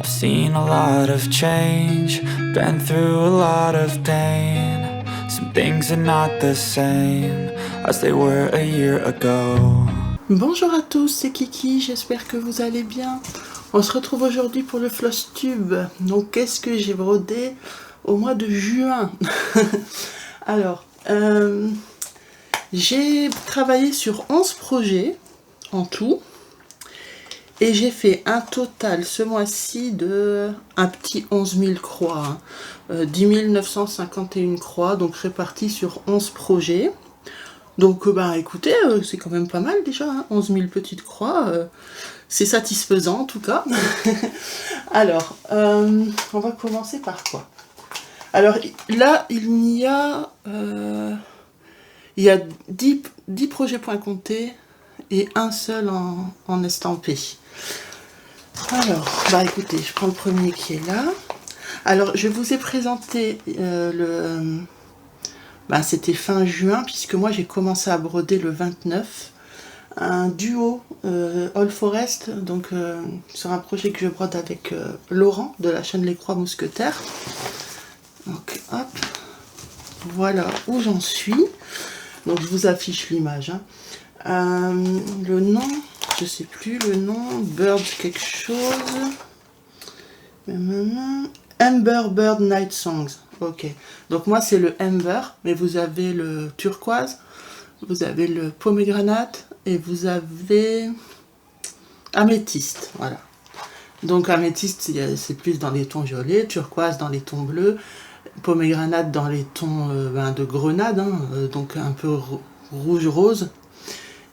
I've seen a lot of change, been through a lot of pain. Some things are not the same as they were a year ago. Bonjour à tous, c'est Kiki, j'espère que vous allez bien. On se retrouve aujourd'hui pour le Flosstube. Donc qu'est-ce que j'ai brodé au mois de juin? Alors, j'ai travaillé sur 11 projets en tout. Et j'ai fait un total ce mois-ci de un petit 11 000 croix. 10 951 croix, donc réparties sur 11 projets. Donc, écoutez, c'est quand même pas mal déjà, hein, 11 000 petites croix. C'est satisfaisant en tout cas. Alors, on va commencer par quoi? Alors là, il y a 10 projets point comptés et un seul en estampé. Alors, écoutez, je prends le premier qui est là. Alors, je vous ai présenté c'était fin juin, puisque moi j'ai commencé à broder le 29. Un duo All Forest, donc sur un projet que je brode avec Laurent de la chaîne Les Croix Mousquetaires. Donc hop, voilà où j'en suis. Donc je vous affiche l'image. Le nom, je sais plus le nom, Bird quelque chose. Amber Bird Night Songs. Ok, donc moi c'est le Amber, mais vous avez le turquoise, vous avez le pomegranate et vous avez améthyste. Voilà. Donc améthyste, c'est plus dans les tons violets, turquoise dans les tons bleus, pomegranate dans les tons de grenade, donc un peu rouge-rose,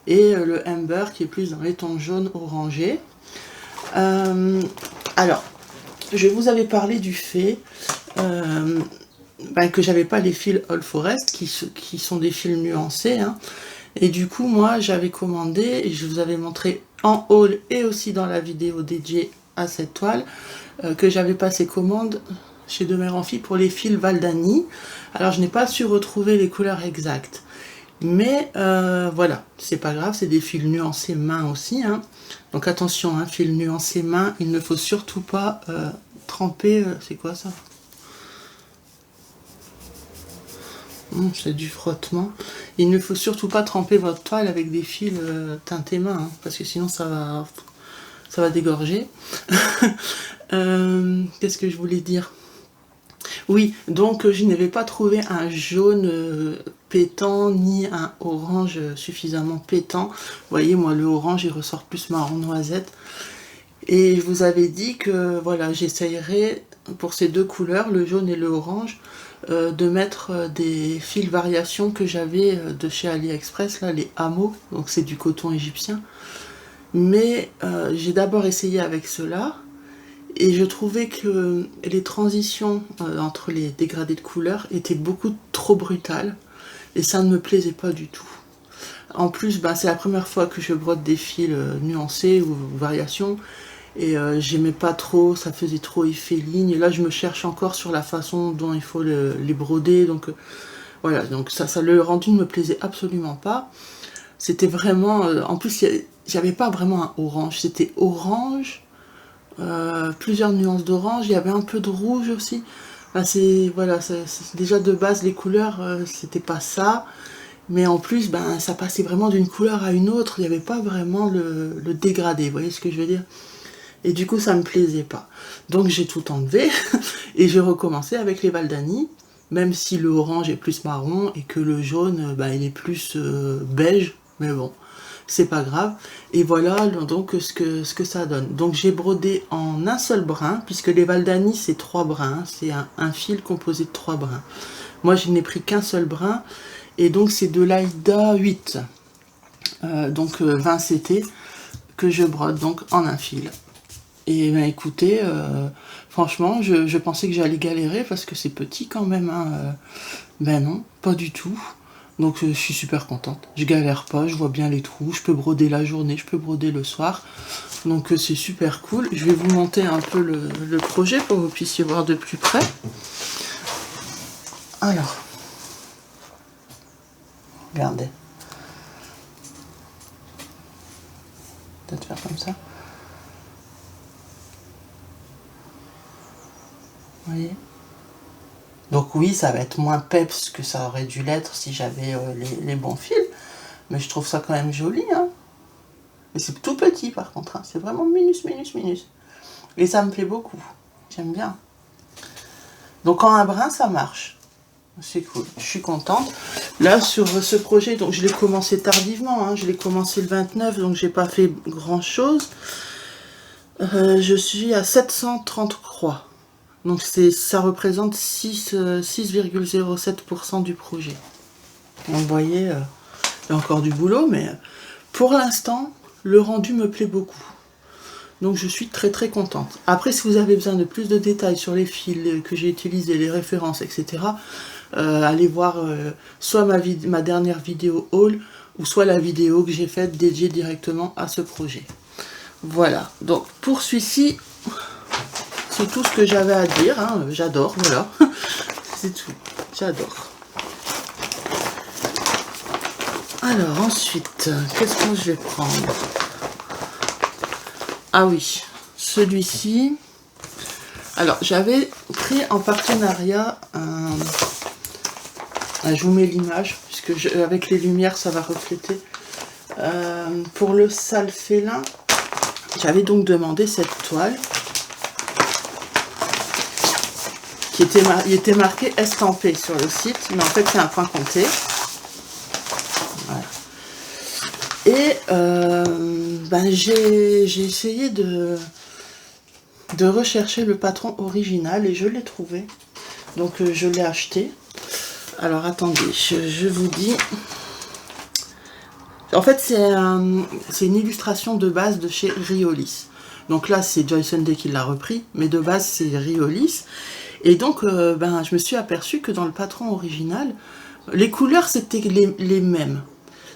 et le amber qui est plus dans les tons jaunes orangés. Alors, je vous avais parlé du fait que j'avais pas les fils All Forest qui sont des fils nuancés, et du coup moi j'avais commandé, et je vous avais montré en haul et aussi dans la vidéo dédiée à cette toile, que j'avais passé commande chez De Mère en Fille pour les fils Valdani. Alors je n'ai pas su retrouver les couleurs exactes, mais voilà, c'est pas grave, c'est des fils nuancés main aussi, donc attention, fils nuancés main, il ne faut surtout pas tremper, c'est quoi ça? C'est du frottement. Il ne faut surtout pas tremper votre toile avec des fils teintés main, parce que sinon ça va dégorger. Qu'est-ce que je voulais dire? Oui, donc je n'avais pas trouvé un jaune pétant ni un orange suffisamment pétant. Vous voyez, moi le orange il ressort plus marron noisette. Et je vous avais dit que voilà, j'essayerais pour ces deux couleurs, le jaune et le orange, de mettre des fils variations que j'avais de chez AliExpress, là, les hameaux, donc c'est du coton égyptien. Mais j'ai d'abord essayé avec ceux-là, et je trouvais que les transitions entre les dégradés de couleurs étaient beaucoup trop brutales, et ça ne me plaisait pas du tout. En plus, c'est la première fois que je brode des fils nuancés ou variations, et j'aimais pas trop, ça faisait trop effet ligne, et là je me cherche encore sur la façon dont il faut les broder, donc voilà, donc ça le rendu ne me plaisait absolument pas. C'était vraiment, en plus j'avais pas vraiment un orange, c'était orange, plusieurs nuances d'orange, il y avait un peu de rouge aussi. Voilà, c'est déjà de base les couleurs, c'était pas ça, mais en plus ça passait vraiment d'une couleur à une autre, il n'y avait pas vraiment le dégradé, vous voyez ce que je veux dire? Et du coup ça me plaisait pas, donc j'ai tout enlevé et j'ai recommencé avec les Valdani, même si le orange est plus marron et que le jaune il est plus beige, mais bon, c'est pas grave. Et voilà donc ce que ça donne. Donc j'ai brodé en un seul brin, puisque les Valdani c'est 3 brins, c'est un fil composé de 3 brins. Moi je n'ai pris qu'un seul brin, et donc c'est de l'Aïda 8, donc 20 CT, que je brode donc en un fil. Et écoutez, franchement je pensais que j'allais galérer parce que c'est petit quand même, non, pas du tout. Donc je suis super contente, je galère pas, je vois bien les trous, je peux broder la journée, je peux broder le soir, donc c'est super cool. Je vais vous monter un peu le projet pour que vous puissiez voir de plus près. Alors, regardez, peut-être faire comme ça. Vous voyez? Donc oui, ça va être moins peps que ça aurait dû l'être si j'avais les bons fils. Mais je trouve ça quand même joli, hein. Et c'est tout petit par contre, hein. C'est vraiment minus, minus, minus. Et ça me plaît beaucoup. J'aime bien. Donc en un brin, ça marche. C'est cool. Je suis contente. Là, sur ce projet, donc je l'ai commencé tardivement, hein. Je l'ai commencé le 29, donc j'ai pas fait grand-chose. Je suis à 730 croix. Donc ça représente 6,07% du projet. Donc vous voyez, il y a encore du boulot, mais pour l'instant, le rendu me plaît beaucoup. Donc je suis très très contente. Après, si vous avez besoin de plus de détails sur les fils que j'ai utilisés, les références, etc., allez voir soit ma dernière vidéo haul, ou soit la vidéo que j'ai faite dédiée directement à ce projet. Voilà, donc pour celui-ci, c'est tout ce que j'avais à dire, hein. J'adore, voilà. C'est tout, j'adore. Alors ensuite, qu'est-ce que je vais prendre? Ah oui, celui-ci. Alors j'avais pris en partenariat je vous mets l'image, puisque avec les lumières ça va refléter. Pour le sale félin, j'avais donc demandé cette toile. Il était marqué estampé sur le site, mais en fait c'est un point compté. Voilà. Et j'ai essayé de rechercher le patron original et je l'ai trouvé. Donc je l'ai acheté. Alors attendez, je vous dis. En fait c'est une illustration de base de chez Riolis. Donc là c'est Joyce Day qui l'a repris, mais de base c'est Riolis. Et donc, je me suis aperçue que dans le patron original, les couleurs c'était les mêmes.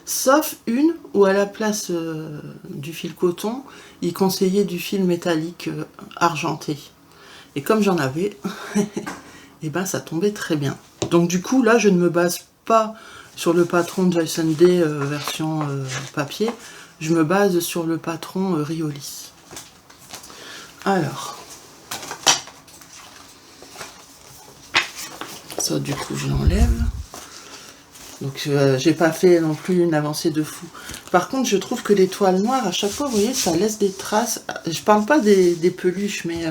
Sauf une où à la place du fil coton, il conseillait du fil métallique argenté. Et comme j'en avais, et ça tombait très bien. Donc du coup, là, je ne me base pas sur le patron Joyce Day version papier. Je me base sur le patron Riolis. Alors... ça du coup je l'enlève. Donc j'ai pas fait non plus une avancée de fou. Par contre je trouve que les toiles noires à chaque fois, vous voyez, ça laisse des traces. Je parle pas des peluches, mais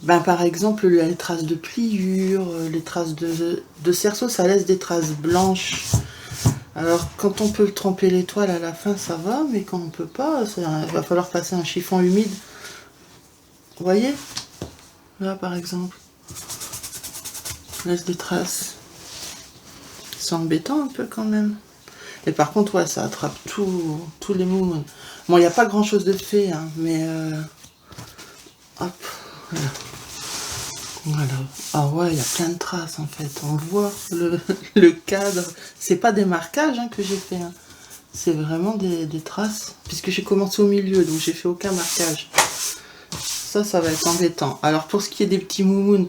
par exemple les traces de pliure, les traces de cerceau, ça laisse des traces blanches. Alors quand on peut tremper les toiles à la fin ça va, mais quand on peut pas, il va falloir passer un chiffon humide. Vous voyez là par exemple, laisse des traces. C'est embêtant un peu quand même. Et par contre, ouais, ça attrape tous les mouvements. Bon, il n'y a pas grand chose de fait, hein, mais hop, voilà. Voilà. Ah ouais, il y a plein de traces en fait. On voit le cadre. C'est pas des marquages hein, que j'ai fait. Hein. C'est vraiment des traces. Puisque j'ai commencé au milieu, donc j'ai fait aucun marquage. Ça va être embêtant. Alors pour ce qui est des petits moumouns,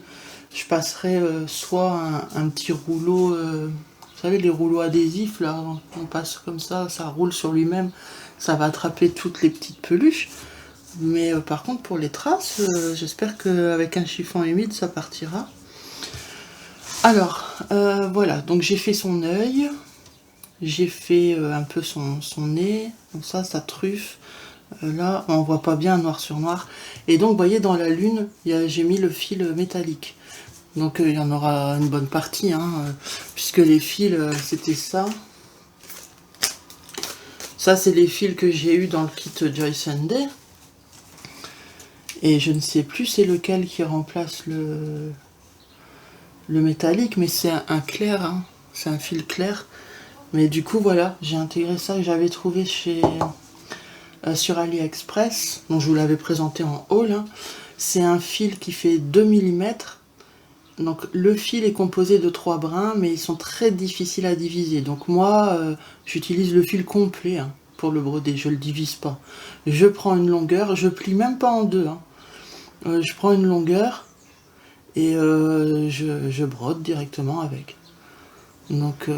je passerai soit un petit rouleau, vous savez les rouleaux adhésifs là, on passe comme ça roule sur lui-même, ça va attraper toutes les petites peluches. Mais par contre pour les traces, j'espère qu'avec un chiffon humide ça partira. Alors voilà, donc j'ai fait son œil, j'ai fait un peu son nez, comme ça, sa truffe. Là on voit pas bien noir sur noir. Et donc vous voyez dans la lune, j'ai mis le fil métallique. Donc il y en aura une bonne partie, hein, puisque les fils, c'était ça. Ça, c'est les fils que j'ai eu dans le kit Joyce Day. Et je ne sais plus c'est lequel qui remplace le métallique, mais c'est un clair, hein, c'est un fil clair. Mais du coup, voilà, j'ai intégré ça que j'avais trouvé sur AliExpress. Donc je vous l'avais présenté en haul. Hein. C'est un fil qui fait 2 mm. Donc le fil est composé de 3 brins, mais ils sont très difficiles à diviser. Donc moi, j'utilise le fil complet hein, pour le broder, je le divise pas. Je prends une longueur, je plie même pas en deux. Hein. Je prends une longueur et je brode directement avec. Donc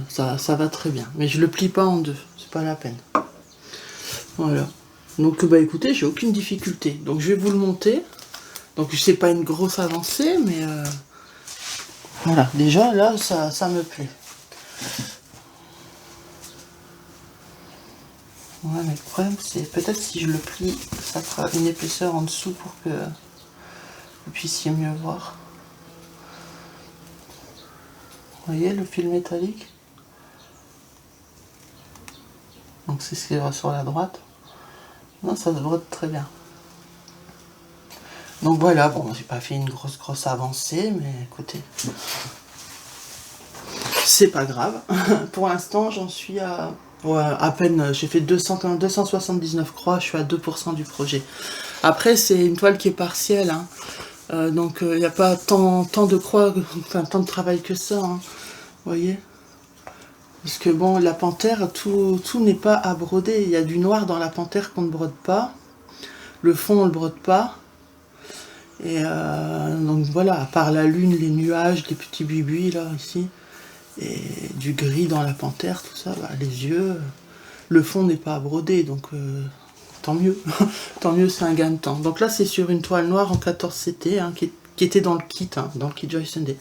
ça va très bien. Mais je le plie pas en deux, c'est pas la peine. Voilà. Donc écoutez, j'ai aucune difficulté. Donc je vais vous le monter. Donc c'est pas une grosse avancée, mais voilà, déjà là ça me plaît. Ouais, mais le problème c'est peut-être si je le plie, ça fera une épaisseur en dessous pour que vous puissiez mieux voir. Vous voyez le fil métallique? Donc c'est ce qui va sur la droite. Non, ça devrait être très bien. Donc voilà, bon, j'ai pas fait une grosse avancée, mais écoutez, c'est pas grave. Pour l'instant, j'en suis à... Ouais, à peine, j'ai fait 279 croix, je suis à 2% du projet. Après, c'est une toile qui est partielle, hein. Donc il n'y a pas tant de croix, enfin tant de travail que ça, hein. Vous voyez? Parce que bon, la panthère, tout n'est pas à broder. Il y a du noir dans la panthère qu'on ne brode pas. Le fond, on ne le brode pas. Et donc voilà, à part la lune, les nuages, les petits buis là, ici, et du gris dans la panthère, tout ça, bah, les yeux, le fond n'est pas à broder, donc tant mieux. Tant mieux, c'est un gain de temps. Donc là, c'est sur une toile noire en 14 CT, hein, qui était dans le kit, hein, dans le kit Joyce Day.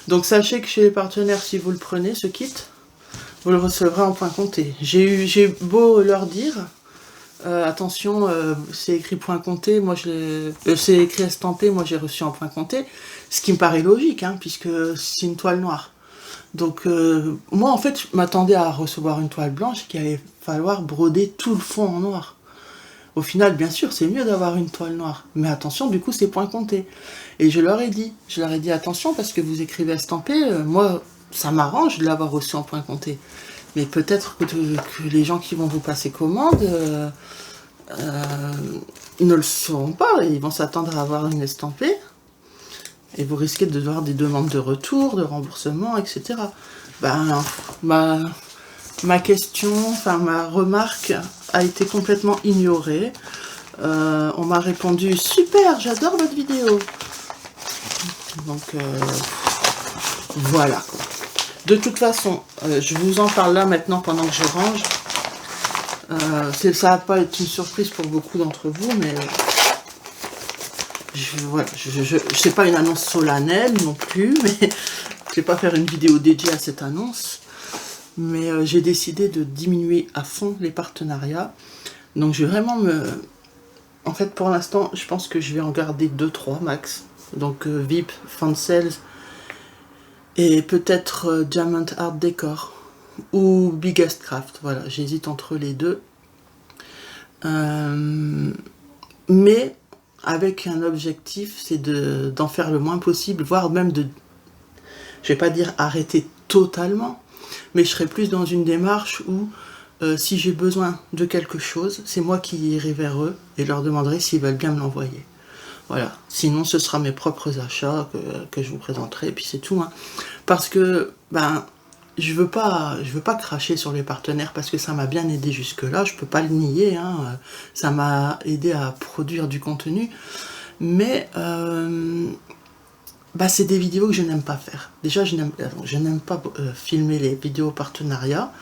Donc sachez que chez les partenaires, si vous le prenez, ce kit, vous le recevrez en point compté. J'ai beau leur dire, attention, c'est écrit point compté, moi c'est écrit estampé, moi j'ai reçu en point compté, ce qui me paraît logique, hein, puisque c'est une toile noire. Donc moi en fait, je m'attendais à recevoir une toile blanche qu'il allait falloir broder tout le fond en noir. Au final, bien sûr, c'est mieux d'avoir une toile noire. Mais attention, du coup, c'est point compté. Et je leur ai dit attention, parce que vous écrivez estampé, moi, ça m'arrange de l'avoir reçu en point compté. Mais peut-être que les gens qui vont vous passer commande ne le sauront pas. Et ils vont s'attendre à avoir une estampée. Et vous risquez de devoir des demandes de retour, de remboursement, etc. Ben, ma question, enfin ma remarque a été complètement ignorée. On m'a répondu super, j'adore votre vidéo. Donc voilà. De toute façon, je vous en parle là maintenant pendant que je range. Ça va pas être une surprise pour beaucoup d'entre vous, mais voilà, c'est pas une annonce solennelle non plus, mais je vais pas faire une vidéo dédiée à cette annonce. Mais j'ai décidé de diminuer à fond les partenariats. Donc je vais vraiment En fait, pour l'instant, je pense que je vais en garder 2-3 max. Donc VIP, Fan Sales et peut-être Diamond Art Decor ou Biggest Craft. Voilà, j'hésite entre les deux. Mais avec un objectif, c'est d'en faire le moins possible, voire même je vais pas dire arrêter totalement, mais je serai plus dans une démarche où si j'ai besoin de quelque chose, c'est moi qui irai vers eux et leur demanderai s'ils veulent bien me l'envoyer. Voilà. Sinon, ce sera mes propres achats que je vous présenterai, et puis c'est tout. Hein. Parce que, je veux pas cracher sur les partenaires parce que ça m'a bien aidé jusque-là, je peux pas le nier. Hein. Ça m'a aidé à produire du contenu. Mais c'est des vidéos que je n'aime pas faire. Déjà, je n'aime pas filmer les vidéos partenariats.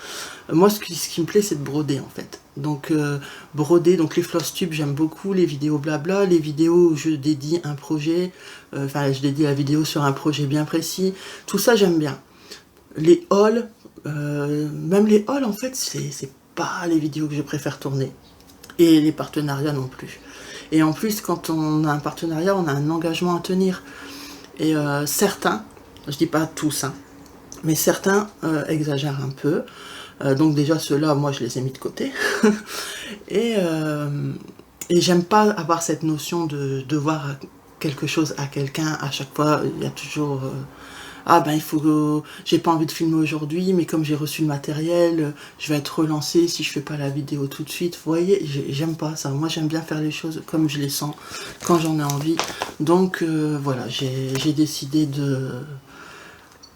Moi, ce qui me plaît, c'est de broder, en fait. Donc, broder, donc les floss tubes, j'aime beaucoup. Les vidéos blabla, les vidéos où je dédie un projet, je dédie la vidéo sur un projet bien précis. Tout ça, j'aime bien. Les hauls, même les hauls, en fait, c'est pas les vidéos que je préfère tourner. Et les partenariats non plus. Et en plus, quand on a un partenariat, on a un engagement à tenir. Et certains, je dis pas tous, hein, mais certains exagèrent un peu. Donc déjà ceux-là, moi je les ai mis de côté. et j'aime pas avoir cette notion de devoir quelque chose à quelqu'un à chaque fois. Il y a toujours il faut j'ai pas envie de filmer aujourd'hui, mais comme j'ai reçu le matériel, je vais être relancé si je fais pas la vidéo tout de suite. Vous voyez, j'aime pas ça. Moi j'aime bien faire les choses comme je les sens, quand j'en ai envie. Donc voilà, j'ai décidé de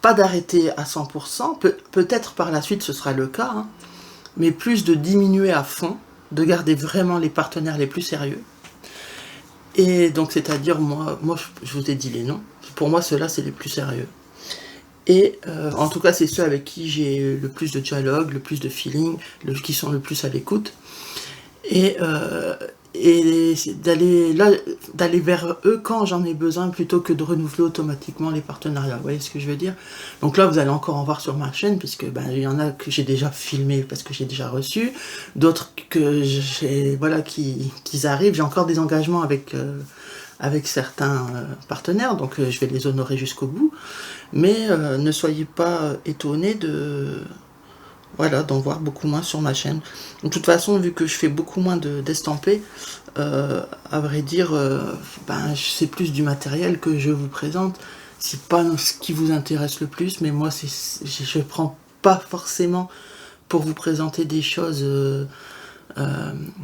pas d'arrêter à 100%, peut-être par la suite ce sera le cas, hein, mais plus de diminuer à fond, de garder vraiment les partenaires les plus sérieux. Et donc c'est-à-dire moi je vous ai dit les noms, pour moi ceux-là c'est les plus sérieux. Et en tout cas, c'est ceux avec qui j'ai le plus de dialogue, le plus de feeling, qui sont le plus à l'écoute. Et et d'aller vers eux quand j'en ai besoin plutôt que de renouveler automatiquement les partenariats. Vous voyez ce que je veux dire? Donc là, vous allez encore en voir sur ma chaîne, puisque ben, il y en a que j'ai déjà filmé parce que j'ai déjà reçu, d'autres que j'ai, voilà, qui arrivent. J'ai encore des engagements avec certains partenaires, donc je vais les honorer jusqu'au bout. Mais ne soyez pas étonnés voilà, d'en voir beaucoup moins sur ma chaîne. De toute façon, vu que je fais beaucoup moins d'estampés, à vrai dire, ben, c'est plus du matériel que je vous présente. C'est pas ce qui vous intéresse le plus, mais moi, je prends pas forcément pour vous présenter des choses.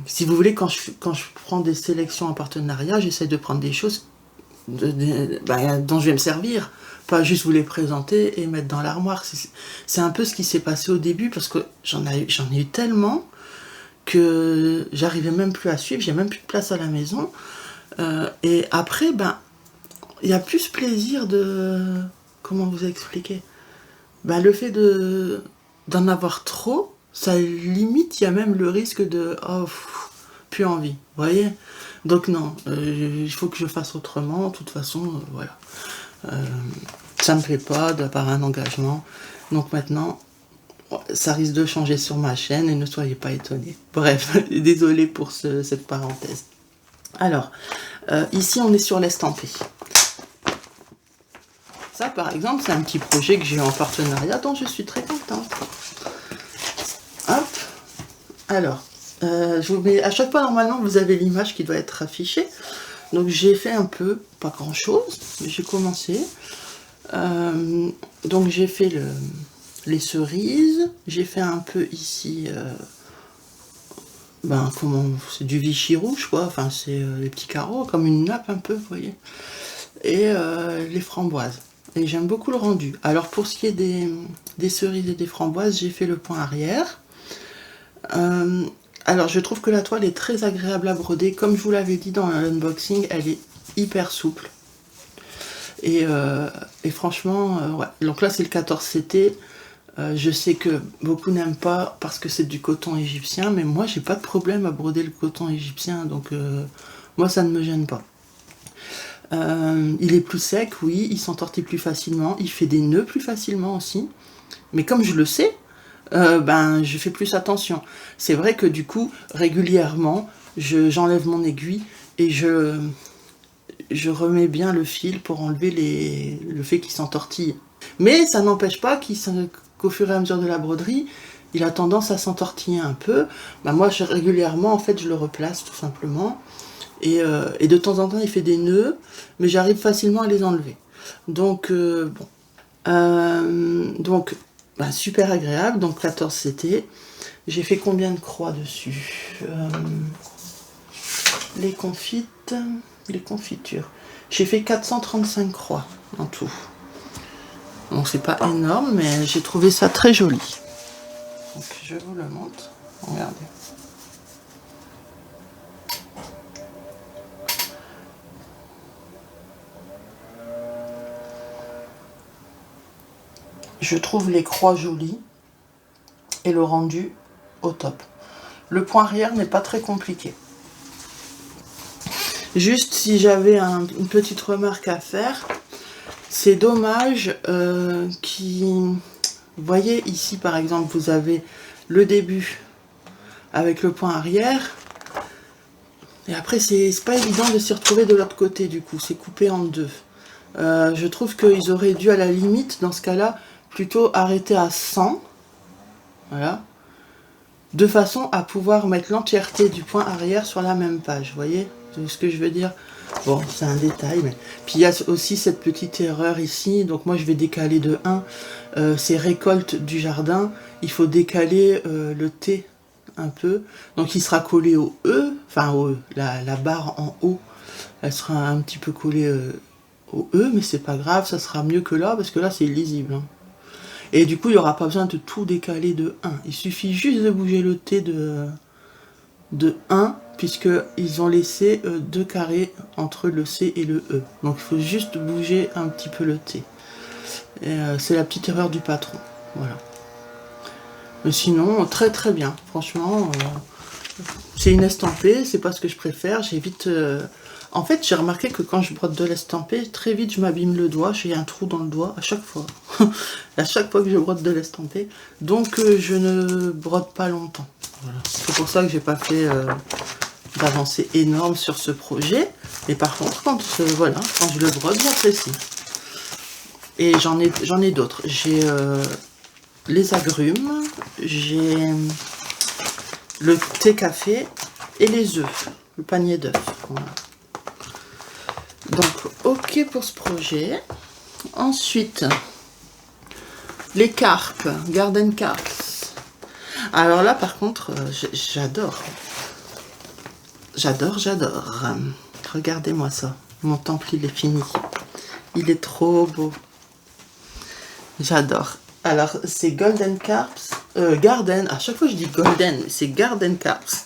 Si vous voulez, quand je prends des sélections en partenariat, j'essaie de prendre des choses ben, dont je vais me servir. Pas juste vous les présenter et mettre dans l'armoire. C'est un peu ce qui s'est passé au début, parce que j'en ai eu tellement que j'arrivais même plus à suivre, j'ai même plus de place à la maison. Et après, ben, il y a plus plaisir de... Comment vous expliquer? Ben, le fait d'en avoir trop, ça limite, il y a même le risque de... Oh, plus envie, vous voyez? Donc non, il faut que je fasse autrement, de toute façon, voilà. Ça me plaît pas d'avoir un engagement, donc maintenant ça risque de changer sur ma chaîne et ne soyez pas étonnés. Bref, désolé pour cette parenthèse. Alors, ici on est sur l'estampé. Ça par exemple, c'est un petit projet que j'ai eu en partenariat dont je suis très contente. Hop, alors, je vous mets à chaque fois, normalement vous avez l'image qui doit être affichée. Donc j'ai fait un peu, pas grand chose, mais j'ai commencé. Donc j'ai fait les cerises, j'ai fait un peu ici, ben comment, c'est du Vichy rouge quoi, enfin c'est les petits carreaux, comme une nappe un peu, vous voyez. Et les framboises. Et j'aime beaucoup le rendu. Alors pour ce qui est des cerises et des framboises, j'ai fait le point arrière. Alors je trouve que la toile est très agréable à broder, comme je vous l'avais dit dans l'unboxing, elle est hyper souple. Et franchement, ouais. Donc là c'est le 14 CT. Je sais que beaucoup n'aiment pas parce que c'est du coton égyptien, mais moi j'ai pas de problème à broder le coton égyptien, donc moi ça ne me gêne pas. Il est plus sec, oui, il s'entortille plus facilement, il fait des nœuds plus facilement aussi, mais comme je le sais, ben je fais plus attention. C'est vrai que du coup, régulièrement, j'enlève mon aiguille et je remets bien le fil pour enlever le fait qu'il s'entortille. Mais ça n'empêche pas qu'au fur et à mesure de la broderie, il a tendance à s'entortiller un peu. Ben moi, régulièrement, en fait, je le replace tout simplement. Et de temps en temps, il fait des nœuds, mais j'arrive facilement à les enlever. Donc, bon. Donc, ben, super agréable. Donc, 14 CT. J'ai fait combien de croix dessus? Les confitures. J'ai fait 435 croix en tout. Donc c'est pas énorme, mais j'ai trouvé ça très joli. Donc je vous le montre. Regardez. Je trouve les croix jolies et le rendu au top. Le point arrière n'est pas très compliqué. Juste si j'avais une petite remarque à faire, c'est dommage vous voyez ici par exemple vous avez le début avec le point arrière et après c'est pas évident de s'y retrouver de l'autre côté, du coup c'est coupé en deux. Je trouve qu'ils auraient dû à la limite dans ce cas là plutôt arrêter à 100, voilà, de façon à pouvoir mettre l'entièreté du point arrière sur la même page, vous voyez ce que je veux dire. Bon, c'est un détail, mais puis il y a aussi cette petite erreur ici, donc moi je vais décaler de 1, c'est récolte du jardin, il faut décaler le T un peu, donc il sera collé au E, enfin au E, la barre en haut, elle sera un petit peu collée au E, mais c'est pas grave, ça sera mieux que là, parce que là c'est illisible, hein. Et du coup il n'y aura pas besoin de tout décaler de 1, il suffit juste de bouger le T de 1, puisqu'ils ont laissé 2 carrés entre le C et le E. Donc il faut juste bouger un petit peu le T. C'est la petite erreur du patron. Voilà. Mais sinon, très très bien. Franchement, C'est une estampée, c'est pas ce que je préfère. J'évite. En fait, j'ai remarqué que quand je brode de l'estampée, très vite je m'abîme le doigt. J'ai un trou dans le doigt à chaque fois. À chaque fois que je brode de l'estampée. Donc je ne brode pas longtemps. Voilà. C'est pour ça que j'ai pas fait d'avancée énorme sur ce projet. Mais par contre, quand voilà, quand je le brode, j'apprécie. Et j'en ai d'autres. J'ai les agrumes, j'ai le thé café et les œufs, le panier d'œufs. Voilà. Donc, ok pour ce projet. Ensuite, les carpes, Garden Carps. Alors là, par contre, j'adore. J'adore. Regardez-moi ça. Mon temple, il est fini. Il est trop beau. J'adore. Alors, c'est Golden Carps. Garden. À chaque fois, je dis Golden. C'est Garden Carps.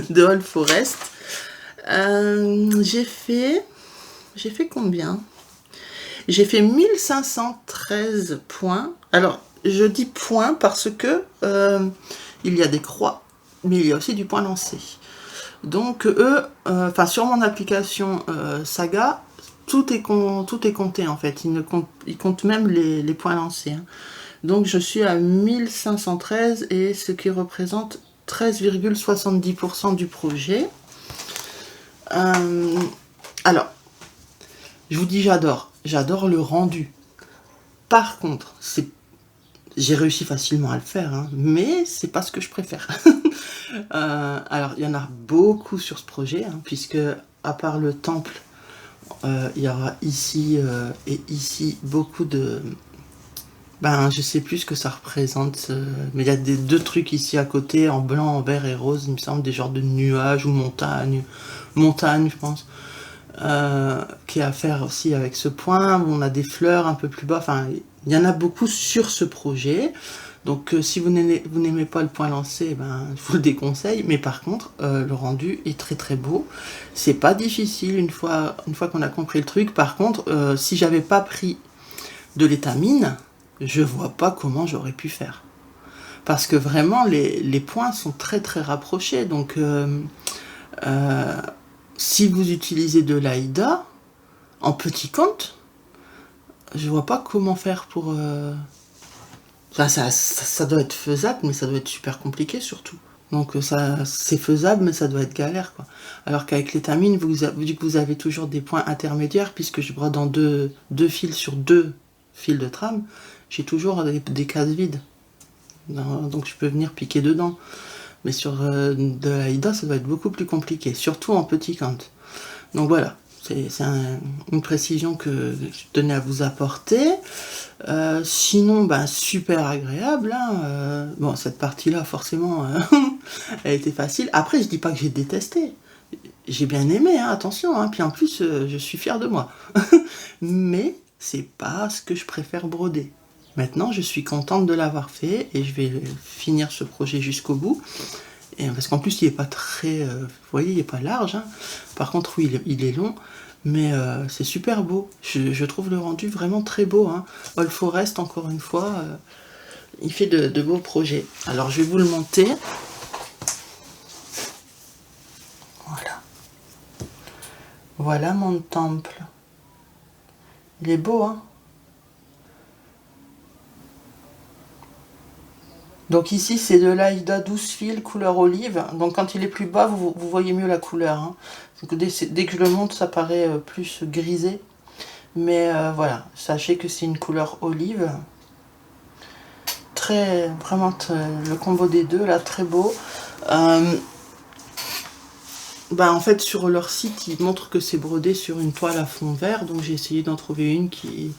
De All Forest. J'ai fait combien? J'ai fait 1513 points. Alors, je dis points parce que il y a des croix, mais il y a aussi du point lancé. Donc, eux, sur mon application Saga, tout est compté en fait. Ils comptent même les points lancés. Hein. Donc, je suis à 1513 et ce qui représente 13,70% du projet. Alors, je vous dis j'adore le rendu. Par contre, j'ai réussi facilement à le faire, hein, mais c'est pas ce que je préfère. Alors, il y en a beaucoup sur ce projet, hein, puisque à part le temple, il y aura ici et ici beaucoup de... je sais plus ce que ça représente, mais il y a deux trucs ici à côté, en blanc, en vert et rose, il me semble, des genres de nuages ou montagnes, je pense. Qui est à faire aussi avec ce point, où on a des fleurs un peu plus bas, enfin il y en a beaucoup sur ce projet, donc si vous n'aimez pas le point lancé, je vous le déconseille, mais par contre le rendu est très très beau, c'est pas difficile une fois qu'on a compris le truc. Par contre si j'avais pas pris de l'étamine, je vois pas comment j'aurais pu faire, parce que vraiment les points sont très très rapprochés, donc si vous utilisez de l'AIDA en petit compte, je vois pas comment faire pour... Ça doit être faisable, mais ça doit être super compliqué surtout. Donc c'est faisable, mais ça doit être galère, quoi. Alors qu'avec l'étamine, vu que vous avez toujours des points intermédiaires, puisque je brode en deux fils sur 2 fils de trame, j'ai toujours des cases vides. Donc je peux venir piquer dedans. Mais sur de l'AIDA, ça va être beaucoup plus compliqué, surtout en petit compte. Donc voilà, c'est une précision que je tenais à vous apporter. Sinon, super agréable. Hein, bon, cette partie-là, forcément, elle était facile. Après, je dis pas que j'ai détesté. J'ai bien aimé, hein, attention. Hein, puis en plus, je suis fière de moi. Mais c'est pas ce que je préfère broder. Maintenant, je suis contente de l'avoir fait et je vais finir ce projet jusqu'au bout. Et parce qu'en plus, il n'est pas très... vous voyez, il n'est pas large. Hein. Par contre, oui, il est long. Mais c'est super beau. Je trouve le rendu vraiment très beau. Hein. All Forest, encore une fois, il fait de beaux projets. Alors, je vais vous le monter. Voilà. Voilà mon temple. Il est beau, hein. Donc ici, c'est de l'AIDA 12 fils, couleur olive. Donc quand il est plus bas, vous voyez mieux la couleur. Hein. Donc, dès que je le monte, ça paraît plus grisé. Mais voilà, sachez que c'est une couleur olive. Vraiment, le combo des deux, là, très beau. En fait, sur leur site, ils montrent que c'est brodé sur une toile à fond vert. Donc j'ai essayé d'en trouver une qui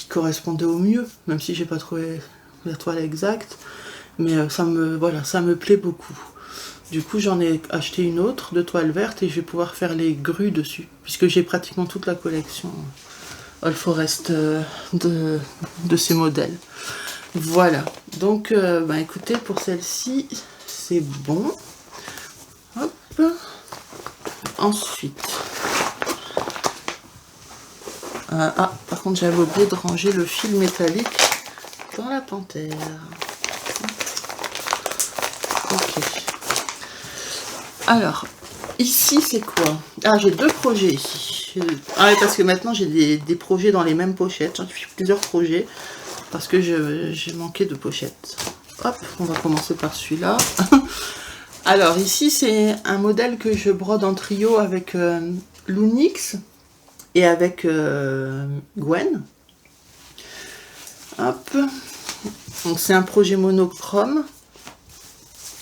correspondait au mieux, même si j'ai pas trouvé la toile exacte, mais ça me plaît beaucoup. Du coup, j'en ai acheté une autre de toile verte et je vais pouvoir faire les grues dessus, puisque j'ai pratiquement toute la collection All Forest de ces modèles. Voilà, donc écoutez, pour celle-ci, c'est bon. Hop. Ensuite, par contre, j'avais oublié de ranger le fil métallique dans la panthère. Ok. Alors, ici, c'est quoi? Ah, j'ai 2 projets ici. Ah, parce que maintenant, j'ai des projets dans les mêmes pochettes. J'en ai plusieurs projets parce que j'ai manqué de pochettes. Hop, on va commencer par celui-là. Alors, ici, c'est un modèle que je brode en trio avec Lunix et avec Gwen. Hop. Donc, c'est un projet monochrome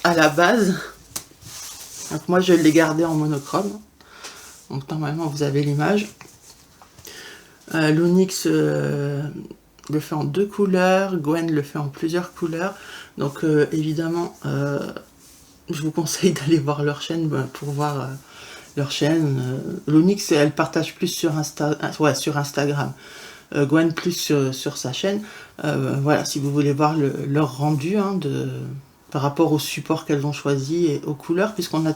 à la base. Donc moi je l'ai gardé en monochrome. Donc normalement vous avez l'image. Lunix le fait en 2 couleurs, Gwen le fait en plusieurs couleurs. Donc évidemment je vous conseille d'aller voir leur chaîne pour voir leur chaîne. Lunix elle partage plus sur, sur Instagram. Gwen plus sur sa chaîne. Voilà, si vous voulez voir leur rendu par rapport au support qu'elles ont choisi et aux couleurs, puisqu'on a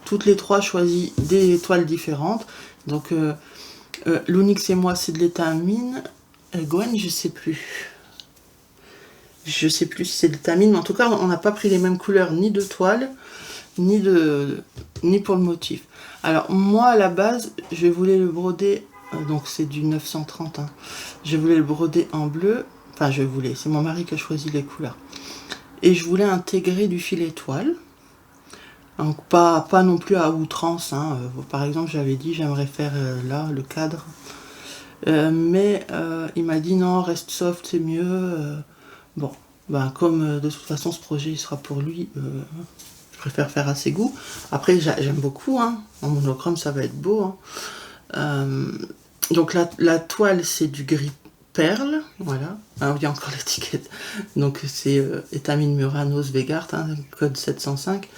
toutes les 3 choisi des toiles différentes. Donc Lunix et moi c'est de l'étamine. Gwen je sais plus. Je sais plus si c'est de l'étamine, mais en tout cas on n'a pas pris les mêmes couleurs ni de toile, ni pour le motif. Alors moi à la base je voulais le broder, donc c'est du 930, hein. Je voulais le broder en bleu, enfin c'est mon mari qui a choisi les couleurs. Et je voulais intégrer du fil étoile. Donc pas non plus à outrance, hein. Par exemple j'avais dit j'aimerais faire là le cadre. Mais il m'a dit non, reste soft, c'est mieux. Bon, ben, comme de toute façon ce projet il sera pour lui, je préfère faire à ses goûts. Après j'aime beaucoup, hein. En monochrome ça va être beau, hein. Donc la toile c'est du gris perle, voilà. Alors, il y a encore l'étiquette. Donc c'est étamine Muranos Vegart, hein, code 705.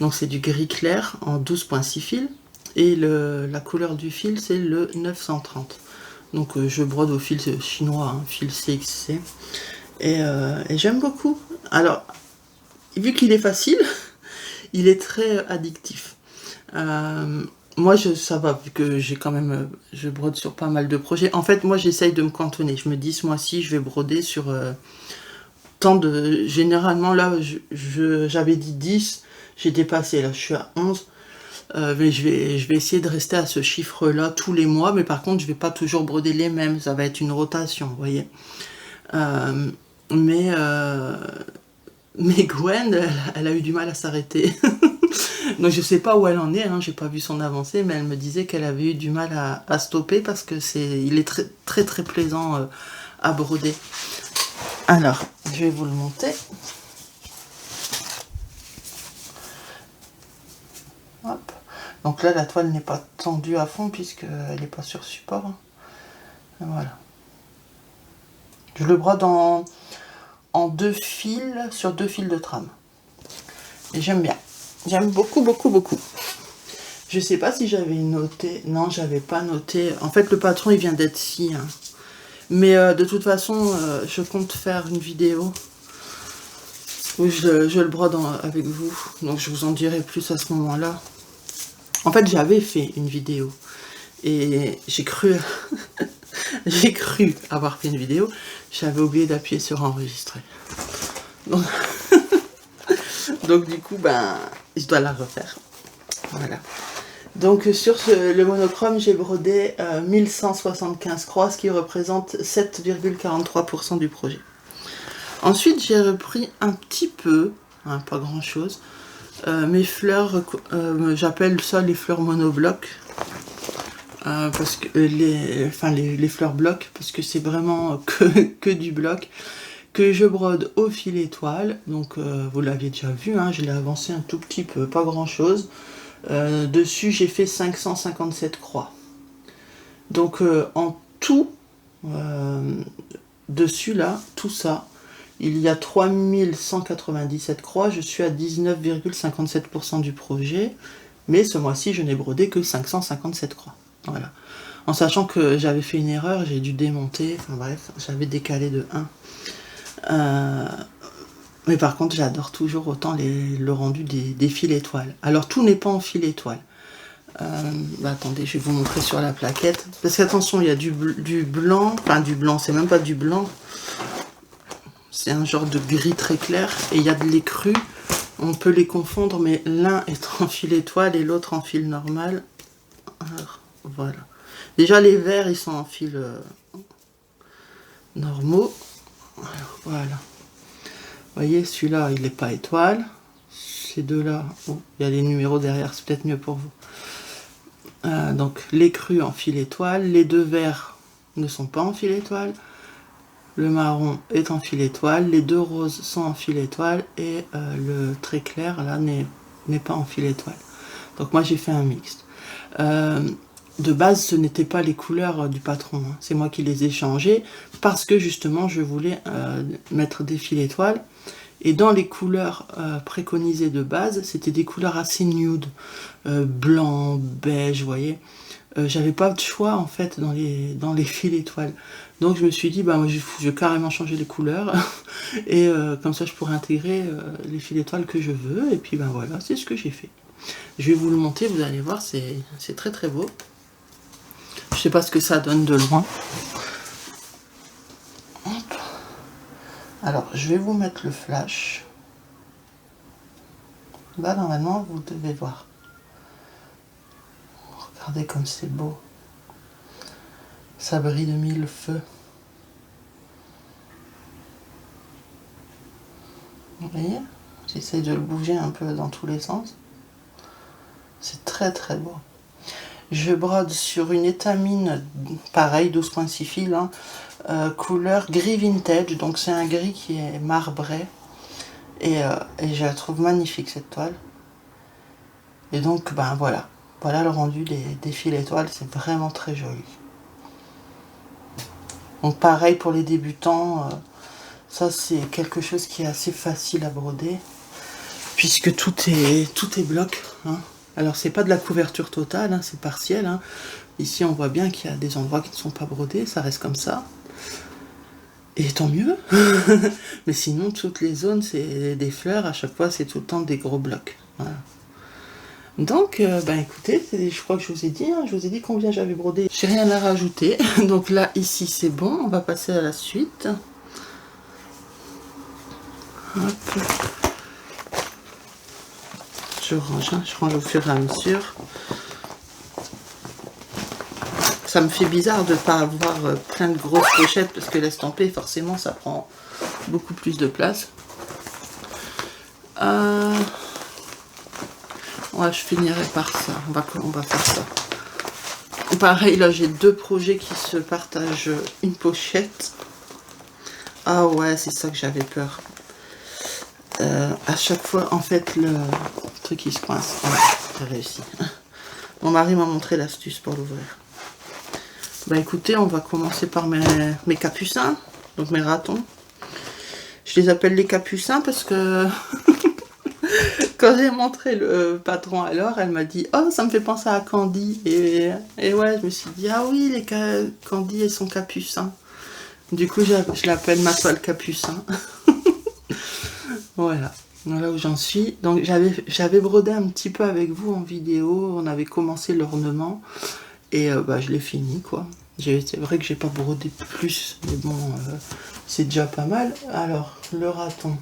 Donc c'est du gris clair en 12.6 fils. Et la couleur du fil c'est le 930. Donc je brode au fil chinois, hein, fil CXC. Et j'aime beaucoup. Alors, vu qu'il est facile, il est très addictif. Moi, ça va, vu que j'ai quand même, je brode sur pas mal de projets. En fait, moi, j'essaye de me cantonner. Je me dis, ce mois-ci, je vais broder sur tant de... Généralement, là, j'avais dit 10, j'ai dépassé. Là, je suis à 11. Mais je vais essayer de rester à ce chiffre-là tous les mois. Mais par contre, je vais pas toujours broder les mêmes. Ça va être une rotation, vous voyez. Mais Gwen, elle a eu du mal à s'arrêter. Donc je sais pas où elle en est, hein, j'ai pas vu son avancée, mais elle me disait qu'elle avait eu du mal à stopper parce que il est très très très plaisant à broder. Alors, je vais vous le monter. Hop. Donc là, la toile n'est pas tendue à fond puisqu'elle n'est pas sur support. Voilà. Je le brode en 2 fils sur 2 fils de trame. Et j'aime bien. J'aime beaucoup, beaucoup, beaucoup. Je sais pas si j'avais noté. Non, j'avais pas noté. En fait, le patron, il vient d'être ici. Hein. Mais de toute façon, je compte faire une vidéo où je le brode avec vous. Donc, je vous en dirai plus à ce moment-là. En fait, j'avais fait une vidéo. Et j'ai cru... j'ai cru avoir fait une vidéo. J'avais oublié d'appuyer sur enregistrer. Donc du coup, ben, je dois la refaire. Voilà. Donc sur le monochrome, j'ai brodé 1175 croix, ce qui représente 7,43% du projet. Ensuite, j'ai repris un petit peu, hein, pas grand chose, mes fleurs, j'appelle ça les fleurs monoblocs. Parce que les fleurs blocs, parce que c'est vraiment que du bloc, que je brode au fil étoile. Donc vous l'aviez déjà vu, hein, je l'ai avancé un tout petit peu, pas grand chose. Dessus j'ai fait 557 croix. Donc en tout, dessus là, tout ça, il y a 3197 croix. Je suis à 19,57% du projet, mais ce mois-ci je n'ai brodé que 557 croix. Voilà. En sachant que j'avais fait une erreur, j'ai dû démonter, enfin bref, j'avais décalé de 1. Mais par contre, j'adore toujours autant le rendu des fils étoiles. Alors, tout n'est pas en fil étoile. Attendez, je vais vous montrer sur la plaquette. Parce qu'attention, il y a du blanc, enfin du blanc, c'est même pas du blanc. C'est un genre de gris très clair. Et il y a de l'écru On peut les confondre, mais l'un est en fil étoile et l'autre en fil normal. Alors, voilà. Déjà, les verts, ils sont en fil normaux. Alors, voilà. Vous voyez, celui-là, il n'est pas étoile. Ces deux-là, oh, il y a les numéros derrière, c'est peut-être mieux pour vous. Donc, les crus en fil étoile. Les deux verts ne sont pas en fil étoile. Le marron est en fil étoile. Les deux roses sont en fil étoile. Et le très clair, là, n'est pas en fil étoile. Donc, moi, j'ai fait un mixte. De base, ce n'étaient pas les couleurs du patron. Hein. C'est moi qui les ai changées parce que justement, je voulais mettre des fils étoiles. Et dans les couleurs préconisées de base, c'était des couleurs assez nude, blanc, beige, vous voyez. J'avais pas de choix en fait dans les fils étoiles. Donc je me suis dit, bah, moi, je vais carrément changer les couleurs. Et comme ça, je pourrais intégrer les fils étoiles que je veux. Et puis ben voilà, c'est ce que j'ai fait. Je vais vous le monter, vous allez voir, c'est très très beau. Je sais pas ce que ça donne de loin. Hop. Alors, je vais vous mettre le flash. Là, normalement, vous devez voir. Regardez comme c'est beau. Ça brille de mille feux. Vous voyez? J'essaie de le bouger un peu dans tous les sens. C'est très très beau. Je brode sur une étamine, pareil, 12,6 fils, hein, couleur gris vintage. Donc c'est un gris qui est marbré. Et je la trouve magnifique cette toile. Et donc, ben voilà. Voilà le rendu des fils étoiles. C'est vraiment très joli. Donc pareil pour les débutants. Ça c'est quelque chose qui est assez facile à broder. Puisque tout est bloc. Hein. Alors c'est pas de la couverture totale, hein, c'est partiel. Hein. Ici on voit bien qu'il y a des endroits qui ne sont pas brodés, ça reste comme ça. Et tant mieux. Mais sinon toutes les zones c'est des fleurs, à chaque fois c'est tout le temps des gros blocs. Voilà. Donc ben écoutez, je crois que je vous ai dit, hein, je vous ai dit combien j'avais brodé. J'ai rien à rajouter. Donc là ici c'est bon, on va passer à la suite. Hop. Je range au fur et à mesure. Ça me fait bizarre de ne pas avoir plein de grosses pochettes parce que l'estampé, forcément, ça prend beaucoup plus de place. Ouais, je finirai par ça. On va faire ça. Pareil, là, j'ai deux projets qui se partagent une pochette. Ah ouais, c'est ça que j'avais peur. À chaque fois, en fait, le truc qui se coince. Ouais, j'ai réussi. Mon mari m'a montré l'astuce pour l'ouvrir. Bah écoutez, on va commencer par mes capucins, donc mes ratons. Je les appelle les capucins parce que quand j'ai montré le patron alors, elle m'a dit « Oh, ça me fait penser à Candy ». Et ouais, je me suis dit « Ah oui, Candy et son capucin ». Du coup, je l'appelle ma toile capucin. Voilà où j'en suis. Donc j'avais brodé un petit peu avec vous en vidéo, on avait commencé l'ornement et bah, je l'ai fini quoi. C'est vrai que j'ai pas brodé plus, mais bon, c'est déjà pas mal. Alors, le raton,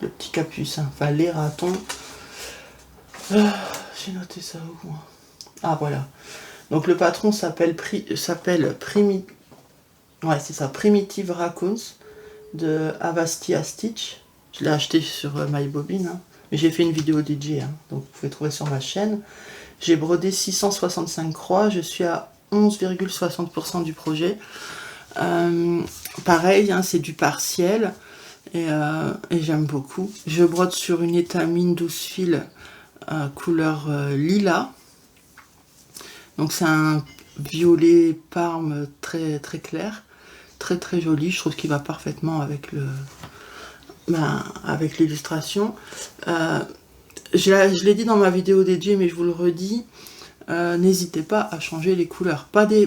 le petit capucin, enfin les ratons. J'ai noté ça où moi? Ah voilà. Donc le patron s'appelle Primitive Raccoons de Avastia Stitch. Je l'ai acheté sur MyBobine, hein. Mais j'ai fait une vidéo DJ, hein, donc vous pouvez trouver sur ma chaîne. J'ai brodé 665 croix, je suis à 11,60% du projet. Pareil, hein, c'est du partiel et j'aime beaucoup. Je brode sur une étamine 12 fils couleur lilas. Donc c'est un violet parme très très clair, très très joli. Je trouve qu'il va parfaitement avec avec l'illustration. Je l'ai dit dans ma vidéo DJ, mais je vous le redis, n'hésitez pas à changer les couleurs. Pas des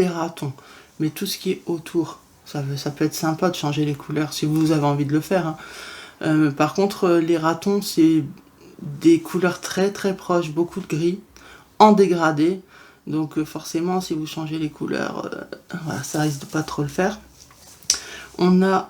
ratons, mais tout ce qui est autour. Ça peut être sympa de changer les couleurs si vous avez envie de le faire. Hein. Par contre, les ratons, c'est des couleurs très très proches, beaucoup de gris, en dégradé. Donc forcément, si vous changez les couleurs, voilà, ça risque de pas trop le faire. On a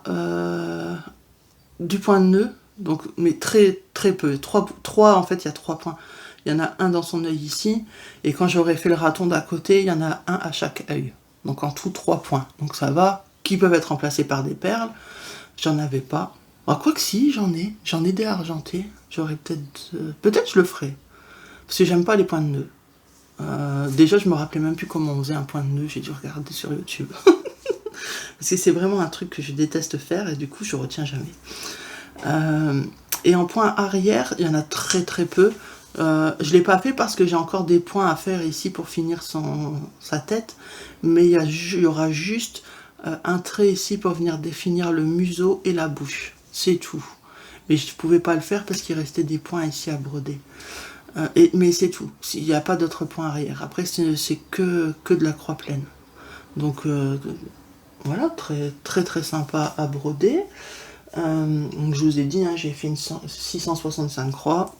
du point de nœud, Donc, mais très très peu. Trois, en fait, il y a 3 points. Il y en a un dans son œil ici, et quand j'aurais fait le raton d'à côté, il y en a un à chaque œil. Donc en tout 3 points. Donc ça va, qui peuvent être remplacés par des perles. J'en avais pas. Ah, quoi que si, j'en ai des argentés. J'aurais peut-être... peut-être je le ferai. Parce que j'aime pas les points de nœud. Déjà, je me rappelais même plus comment on faisait un point de nœud, j'ai dû regarder sur YouTube. Parce que c'est vraiment un truc que je déteste faire, et du coup, je retiens jamais. Et en point arrière, il y en a très très peu. Je l'ai pas fait parce que j'ai encore des points à faire ici pour finir sa tête, mais il y aura juste un trait ici pour venir définir le museau et la bouche, c'est tout. Mais je pouvais pas le faire parce qu'il restait des points ici à broder. Mais c'est tout, il n'y a pas d'autres points arrière. Après c'est que de la croix pleine. Donc voilà, très très très sympa à broder. Donc je vous ai dit, hein, j'ai fait une 665 croix.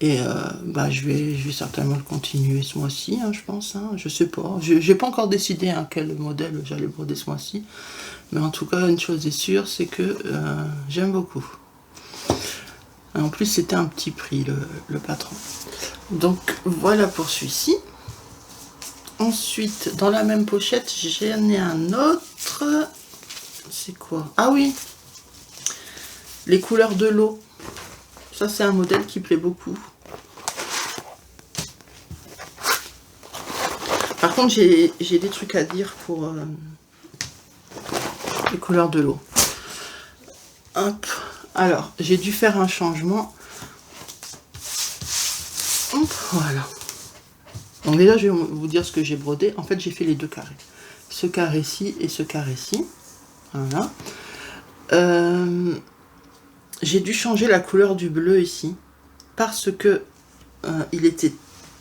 Et je vais certainement le continuer ce mois-ci, hein, je pense. Hein, je sais pas. J'ai pas encore décidé hein, quel modèle j'allais broder ce mois-ci. Mais en tout cas, une chose est sûre, c'est que j'aime beaucoup. En plus, c'était un petit prix, le patron. Donc, voilà pour celui-ci. Ensuite, dans la même pochette, j'en ai un autre. C'est quoi? Ah oui, les couleurs de l'eau. Ça, c'est un modèle qui plaît beaucoup. Par contre, j'ai des trucs à dire pour les couleurs de l'eau. Hop. Alors, j'ai dû faire un changement. Hop, voilà. Donc déjà, je vais vous dire ce que j'ai brodé. En fait, j'ai fait les 2 carrés. Ce carré-ci et ce carré-ci. Voilà. J'ai dû changer la couleur du bleu ici. Parce que il était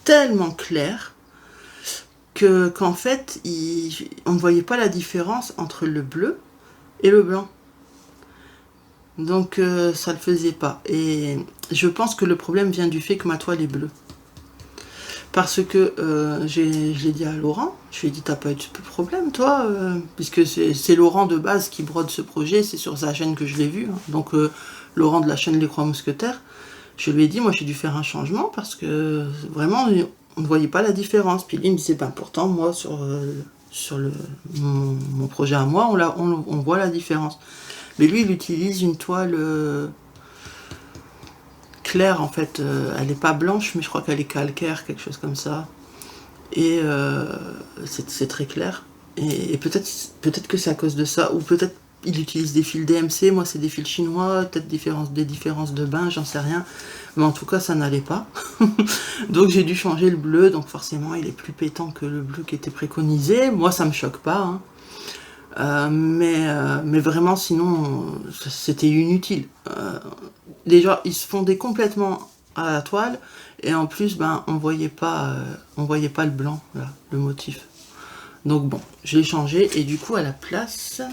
tellement clair qu'en fait, on ne voyait pas la différence entre le bleu et le blanc. Donc ça le faisait pas. Et je pense que le problème vient du fait que ma toile est bleue. Parce que je l'ai dit à Laurent, je lui ai dit t'as pas eu de problème toi puisque c'est Laurent de base qui brode ce projet, c'est sur sa chaîne que je l'ai vu. Hein. Donc Laurent de la chaîne Les Croix Mousquetaires, je lui ai dit moi j'ai dû faire un changement parce que vraiment on ne voyait pas la différence. Puis lui il me disait ben pourtant moi sur mon projet à moi on voit la différence. Mais lui, il utilise une toile claire, en fait. Elle n'est pas blanche, mais je crois qu'elle est calcaire, quelque chose comme ça. Et c'est très clair. Et peut-être que c'est à cause de ça. Ou peut-être il utilise des fils DMC. Moi, c'est des fils chinois. Peut-être des différences de bain, j'en sais rien. Mais en tout cas, ça n'allait pas. Donc, j'ai dû changer le bleu. Donc, forcément, il est plus pétant que le bleu qui était préconisé. Moi, ça me choque pas, hein. Mais vraiment sinon c'était inutile. Les gens ils se fondaient complètement à la toile et en plus on voyait pas le blanc là, le motif. Donc bon, je l'ai changé et du coup à la place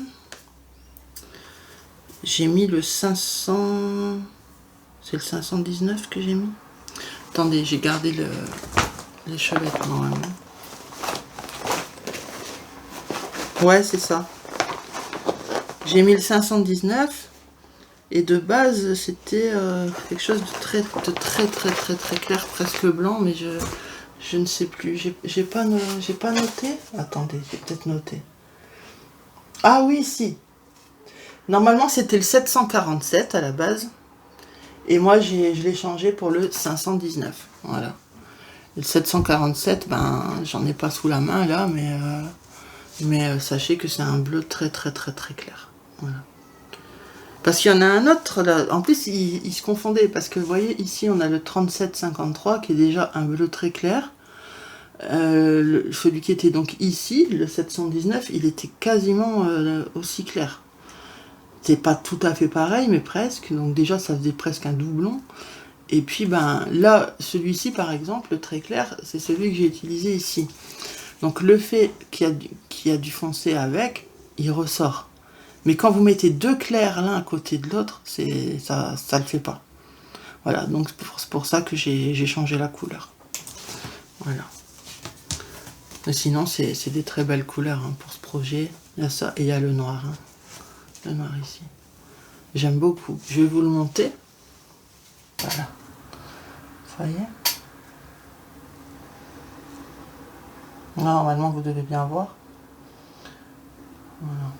j'ai mis le 500, c'est le 519 que j'ai mis. Attendez, j'ai gardé l'échelette normalement. Ouais, c'est ça. J'ai mis le 519 et de base c'était quelque chose de très clair, presque blanc, mais je ne sais plus. J'ai pas noté. Attendez, j'ai peut-être noté. Ah oui, si. Normalement c'était le 747 à la base et moi je l'ai changé pour le 519. Voilà. Le 747, j'en ai pas sous la main là, mais sachez que c'est un bleu très clair. Voilà. Parce qu'il y en a un autre là. En plus, il se confondait parce que vous voyez ici, on a le 3753 qui est déjà un bleu très clair. Celui qui était donc ici, le 719, il était quasiment aussi clair. C'est pas tout à fait pareil, mais presque. Donc déjà, ça faisait presque un doublon. Et puis là, celui-ci par exemple, le très clair, c'est celui que j'ai utilisé ici. Donc le fait qu'il y a du foncé avec, il ressort. Mais quand vous mettez 2 clairs l'un à côté de l'autre, ça le fait pas. Voilà, donc c'est pour ça que j'ai changé la couleur. Voilà. Mais sinon, c'est des très belles couleurs hein, pour ce projet. Il y a ça et il y a le noir. Hein. Le noir ici. J'aime beaucoup. Je vais vous le monter. Voilà. Ça y est. Normalement, vous devez bien voir. Voilà.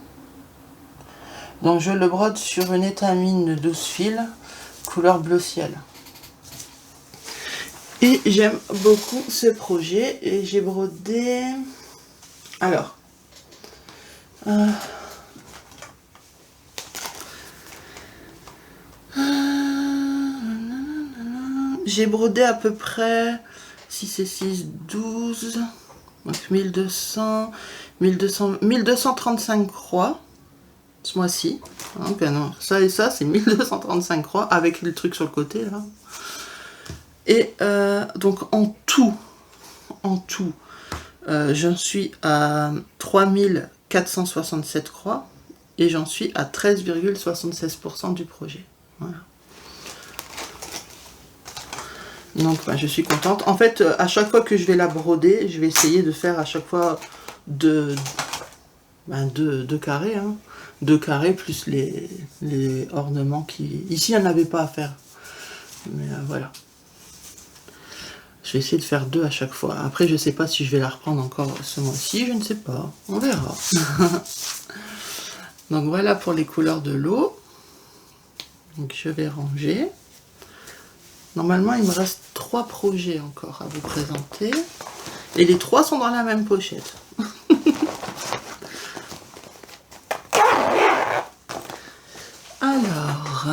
Donc, je le brode sur une étamine de 12 fils, couleur bleu ciel. Et j'aime beaucoup ce projet. Et j'ai brodé... Alors... j'ai brodé à peu près 6 et 6, 12, donc 1200, 1235 croix ce mois-ci. Hein, ben non, ça et ça, c'est 1235 croix avec le truc sur le côté là. Et donc en tout, j'en suis à 3467 croix et j'en suis à 13,76% du projet. Voilà. Donc je suis contente. En fait, à chaque fois que je vais la broder, je vais essayer de faire à chaque fois deux carrés. Hein. 2 carrés plus les ornements qui... Ici, il n'y en avait pas à faire. Mais voilà. Je vais essayer de faire 2 à chaque fois. Après, je ne sais pas si je vais la reprendre encore ce mois-ci. Je ne sais pas. On verra. Donc voilà pour les couleurs de l'eau. Donc je vais ranger. Normalement, il me reste 3 projets encore à vous présenter. Et les 3 sont dans la même pochette. Alors,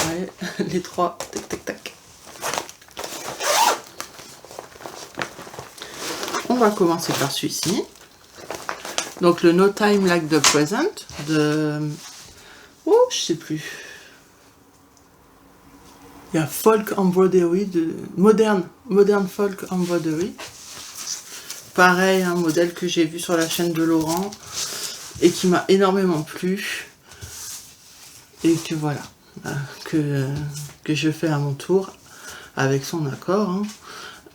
ouais, les 3, tac, tac, tac. On va commencer par celui-ci. Donc le No Time Like the Present de... Oh, je sais plus. Il y a Folk Embroidery, de Modern Folk Embroidery. Pareil, un modèle que j'ai vu sur la chaîne de Laurent et qui m'a énormément plu. Et que voilà, que je fais à mon tour avec son accord.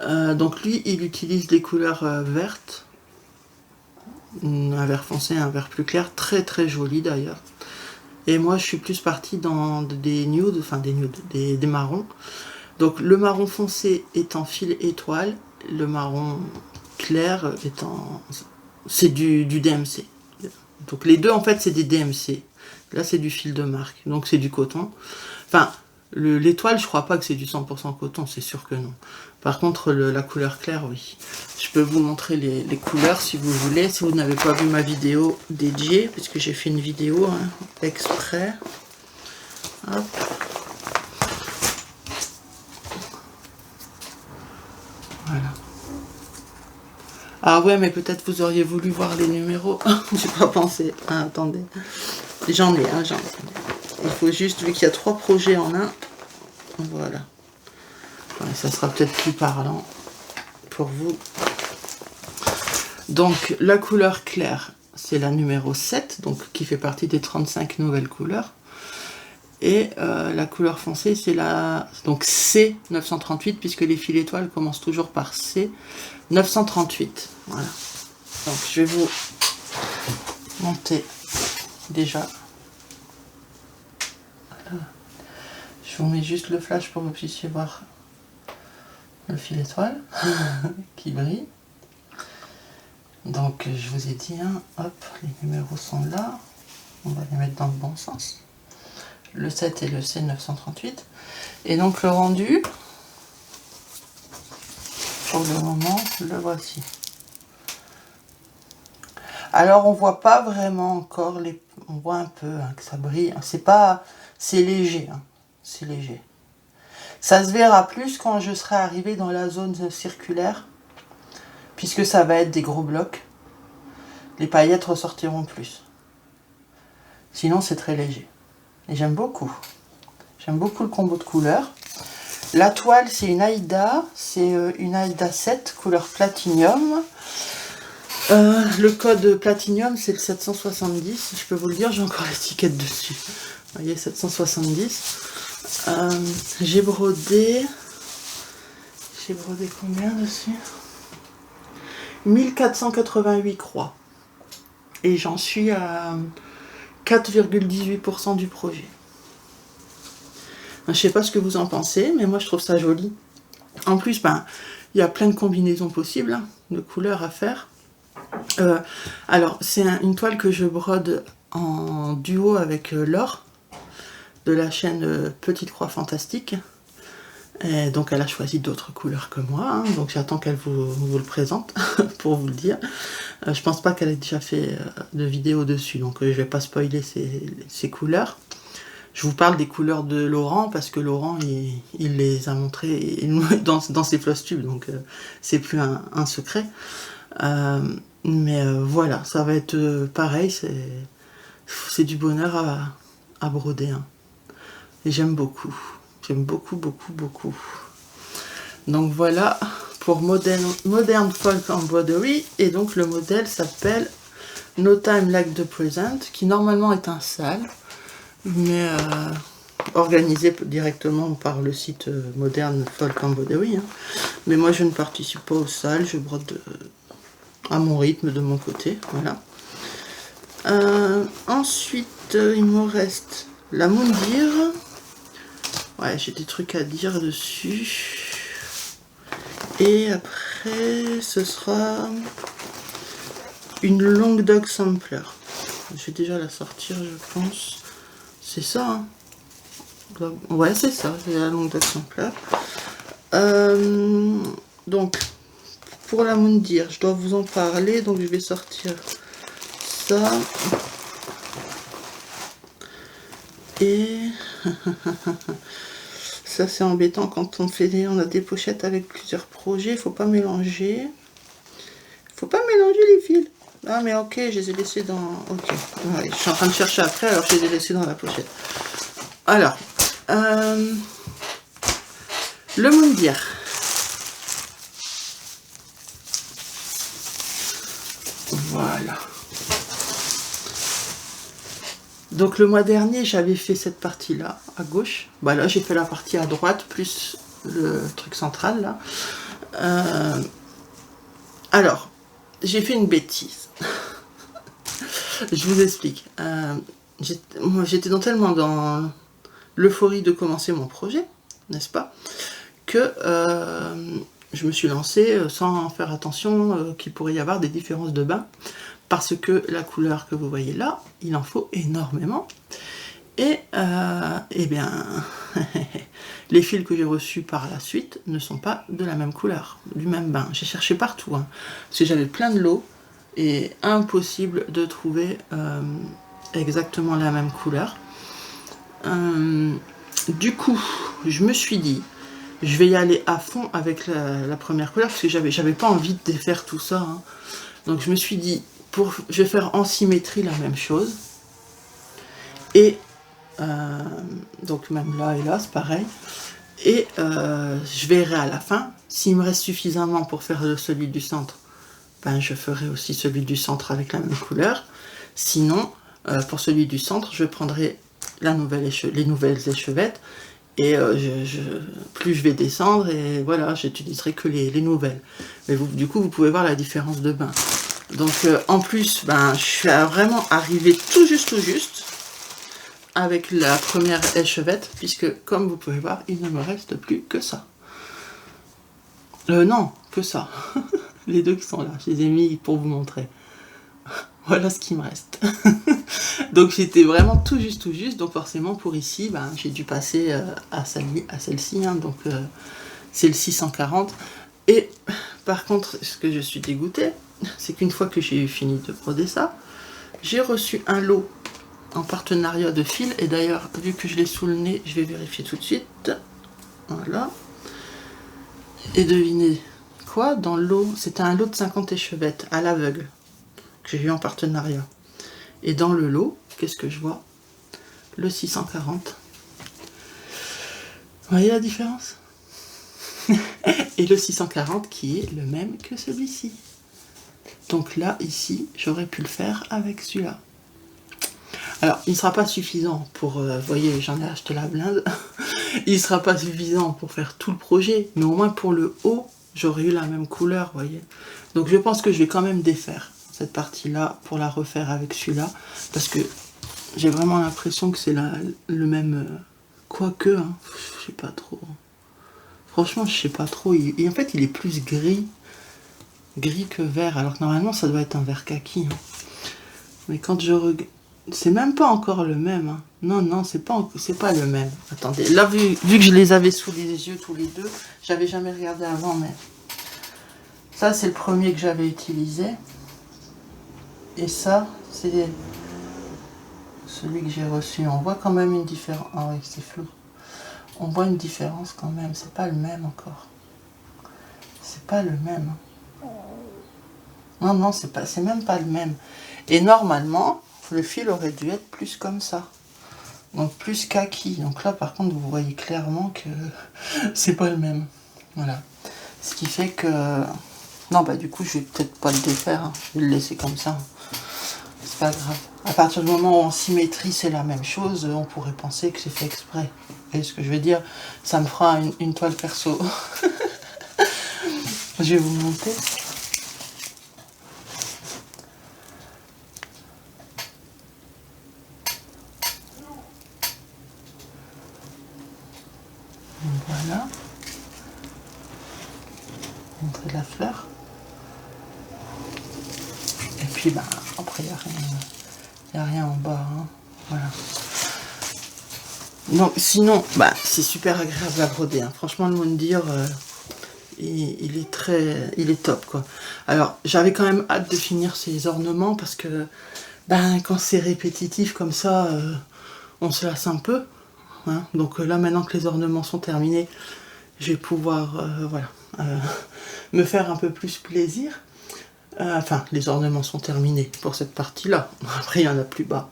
Hein. Donc lui, il utilise les couleurs vertes. Un vert foncé, un vert plus clair, très très joli d'ailleurs. Et moi je suis plus partie dans des nudes, enfin des marrons. Donc le marron foncé est en fil étoile, le marron clair étant... c'est du DMC. Donc les deux en fait c'est des DMC. Là c'est du fil de marque, donc c'est du coton. Enfin, l'étoile je crois pas que c'est du 100% coton, c'est sûr que non. Par contre la couleur claire oui. Je peux vous montrer les couleurs si vous voulez, si vous n'avez pas vu ma vidéo dédiée, puisque j'ai fait une vidéo hein, exprès. Hop. Voilà. Ah ouais, mais peut-être vous auriez voulu voir les numéros. J'ai pas pensé. Ah, attendez. J'en ai. Il faut juste, vu qu'il y a 3 projets en un, voilà. Ouais, ça sera peut-être plus parlant pour vous. Donc, la couleur claire, c'est la numéro 7, donc qui fait partie des 35 nouvelles couleurs. Et la couleur foncée, c'est la donc C938, puisque les fils étoiles commencent toujours par C938. Voilà. Donc, je vais vous monter déjà. Voilà. Je vous mets juste le flash pour que vous puissiez voir le fil étoile qui brille. Donc je vous ai dit, hein, hop, les numéros sont là. On va les mettre dans le bon sens. Le 7 et le C938. Et donc le rendu, pour le moment, le voici. Alors on voit pas vraiment encore les... On voit un peu hein, que ça brille. C'est pas... C'est léger. Hein. C'est léger. Ça se verra plus quand je serai arrivé dans la zone circulaire. Puisque ça va être des gros blocs. Les paillettes ressortiront plus. Sinon c'est très léger. Et j'aime beaucoup. J'aime beaucoup le combo de couleurs. La toile c'est une Aïda. C'est une Aïda 7 couleur platinium. Le code platinium c'est le 770. Je peux vous le dire, j'ai encore l'étiquette dessus. Vous voyez, 770. J'ai brodé combien dessus? 1488 croix. Et j'en suis à 4,18% du projet. Je sais pas ce que vous en pensez, mais moi je trouve ça joli. En plus, ben, il y a plein de combinaisons possibles, hein, de couleurs à faire. Alors, c'est une toile que je brode en duo avec Laure, de la chaîne Petite Croix Fantastique. Et donc, elle a choisi d'autres couleurs que moi, hein, donc j'attends qu'elle vous le présente, pour vous le dire. Je pense pas qu'elle ait déjà fait de vidéo dessus, donc je vais pas spoiler ses couleurs. Je vous parle des couleurs de Laurent, parce que Laurent, il les a montrées dans ses floss tubes, donc c'est plus un secret. Mais voilà, ça va être pareil, c'est du bonheur à broder. Hein. Et j'aime beaucoup, beaucoup, beaucoup. Donc voilà pour Modern Folk Embroidery, et donc le modèle s'appelle No Time Like the Present, qui normalement est un sale, mais organisé directement par le site Modern Folk Embroidery. Hein. Mais moi je ne participe pas au sale, je brode à mon rythme de mon côté, voilà. Ensuite il me reste la Moundir. Ouais, j'ai des trucs à dire dessus. Et après ce sera une Long Dog Sampler. Je vais déjà la sortir, je pense. C'est ça, hein. Ouais, c'est ça, c'est la Long Dog Sampler. Donc pour la Moundir, je dois vous en parler, donc je vais sortir ça. Et ça c'est embêtant quand on a des pochettes avec plusieurs projets, il faut pas mélanger. Faut pas mélanger les fils. Ah mais ok, je les ai laissés dans... Ok, ouais, je suis en train de chercher après, alors je les ai laissés dans la pochette. Alors, le Moundir. Voilà. Donc le mois dernier, j'avais fait cette partie-là, à gauche. Bah là, j'ai fait la partie à droite, plus le truc central, là. Alors, j'ai fait une bêtise. Je vous explique. Moi, j'étais tellement dans l'euphorie de commencer mon projet, n'est-ce pas, que je me suis lancée sans faire attention qu'il pourrait y avoir des différences de bain. Parce que la couleur que vous voyez là, il en faut énormément. Et eh bien, les fils que j'ai reçus par la suite ne sont pas de la même couleur, du même bain. J'ai cherché partout, hein, parce que j'avais plein de lots, et impossible de trouver exactement la même couleur. Du coup, je me suis dit, je vais y aller à fond avec la première couleur, parce que j'avais pas envie de défaire tout ça. Hein. Donc je me suis dit, je vais faire en symétrie la même chose. Et donc même là et là, c'est pareil. Et je verrai à la fin, s'il me reste suffisamment pour faire celui du centre, ben je ferai aussi celui du centre avec la même couleur. Sinon, pour celui du centre, je prendrai les nouvelles échevettes. Et plus je vais descendre, et voilà, j'utiliserai que les nouvelles. Mais du coup, vous pouvez voir la différence de bain. Donc en plus, ben, je suis vraiment arrivée tout juste avec la première échevette, puisque comme vous pouvez voir, il ne me reste plus que ça. Non, que ça. Les deux qui sont là, je les ai mis pour vous montrer. Voilà ce qui me reste. Donc j'étais vraiment tout juste, donc forcément pour ici, ben, j'ai dû passer à celle-ci, hein, donc c'est le 640. Et par contre, ce que je suis dégoûtée, c'est qu'une fois que j'ai fini de broder ça, j'ai reçu un lot en partenariat de fil, et d'ailleurs, vu que je l'ai sous le nez, je vais vérifier tout de suite. Voilà. Et devinez quoi, dans le lot, c'était un lot de 50 échevettes à l'aveugle, que j'ai eu en partenariat. Et dans le lot, qu'est-ce que je vois? Le 640. Vous voyez la différence? Et le 640 qui est le même que celui-ci. Donc là, ici, j'aurais pu le faire avec celui-là. Alors, il ne sera pas suffisant pour... vous voyez, j'en ai acheté la blinde. Il ne sera pas suffisant pour faire tout le projet. Mais au moins pour le haut, j'aurais eu la même couleur, vous voyez. Donc je pense que je vais quand même défaire cette partie-là pour la refaire avec celui-là. Parce que J'ai vraiment l'impression que c'est le même... quoique, hein, je sais pas trop. Franchement, je sais pas trop. Et en fait, il est plus gris. Gris que vert. Alors que normalement, ça doit être un vert kaki. Hein. Mais quand je regarde... C'est même pas encore le même. Hein. Non, non, c'est pas le même. Attendez, là, vu que je les avais sous les yeux tous les deux, j'avais jamais regardé avant, mais... Ça, c'est le premier que j'avais utilisé. Et ça, c'est celui que j'ai reçu. On voit quand même une différence. Ah oui, c'est flou. On voit une différence quand même. C'est pas le même encore. C'est pas le même. Non, non, c'est même pas le même. Et normalement, le fil aurait dû être plus comme ça. Donc plus kaki. Donc là, par contre, vous voyez clairement que c'est pas le même. Voilà. Ce qui fait que... Non, bah du coup, je vais peut-être pas le défaire. Hein. Je vais le laisser comme ça. C'est pas grave. À partir du moment où en symétrie, c'est la même chose, on pourrait penser que c'est fait exprès. Vous voyez ce que je veux dire? Ça me fera une toile perso. Je vais vous montrer. Voilà. Montrer la fleur. Et puis, bah, après, il n'y a rien en bas. Hein. Voilà. Donc, sinon, bah, c'est super agréable à broder. Hein. Franchement, le Moundir, il est top, quoi. Alors, j'avais quand même hâte de finir ces ornements parce que, ben, quand c'est répétitif comme ça, on se lasse un peu. Hein. Donc là, maintenant que les ornements sont terminés, je vais pouvoir, voilà, me faire un peu plus plaisir. Enfin, les ornements sont terminés pour cette partie-là. Après, il y en a plus bas.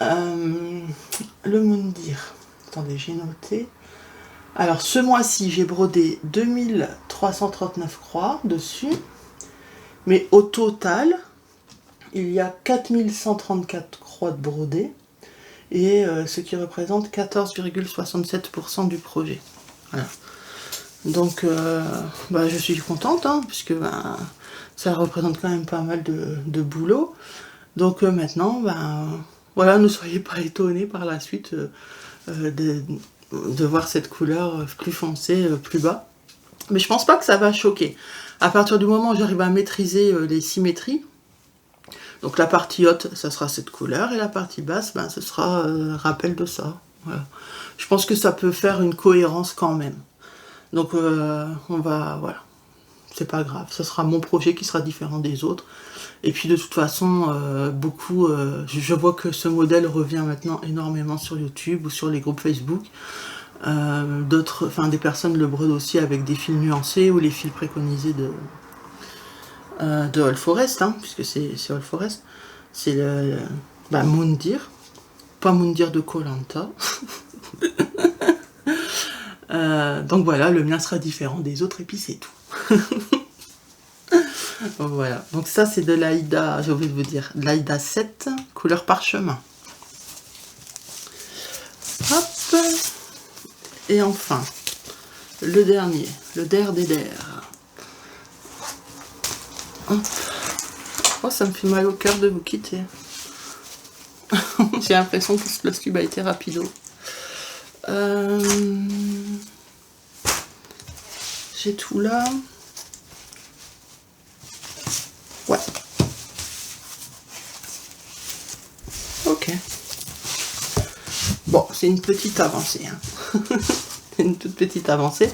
Le Moundir. Attendez, j'ai noté. Alors, ce mois-ci, j'ai brodé 2339 croix dessus. Mais au total, il y a 4134 croix de brodées. Et ce qui représente 14,67% du projet. Voilà. Donc, bah, je suis contente, hein, puisque bah, ça représente quand même pas mal de boulot. Donc maintenant, bah, voilà, ne soyez pas étonnés par la suite de voir cette couleur plus foncée, plus bas. Mais je pense pas que ça va choquer. À partir du moment où j'arrive à maîtriser les symétries, donc la partie haute, ça sera cette couleur, et la partie basse, ben, ce sera rappel de ça. Voilà. Je pense que ça peut faire une cohérence quand même. Donc on va, voilà, c'est pas grave, ce sera mon projet qui sera différent des autres. Et puis de toute façon, je vois que ce modèle revient maintenant énormément sur YouTube ou sur les groupes Facebook. Des personnes le brodent aussi avec des fils nuancés ou les fils préconisés de All Forest, hein, puisque c'est All Forest. C'est le Moundir, pas Moundir de Koh Lanta. Donc voilà, le mien sera différent des autres et puis c'est tout. Voilà, donc ça c'est de l'Aïda, j'ai oublié de vous dire, l'Aïda 7, couleur parchemin. Hop. Et enfin, le dernier, le der des der. Hop. Oh, ça me fait mal au cœur de vous quitter. J'ai l'impression que ce Plus Cube a été rapido. J'ai tout là. Ouais. Ok. Bon, c'est une petite avancée. Hein. Une toute petite avancée.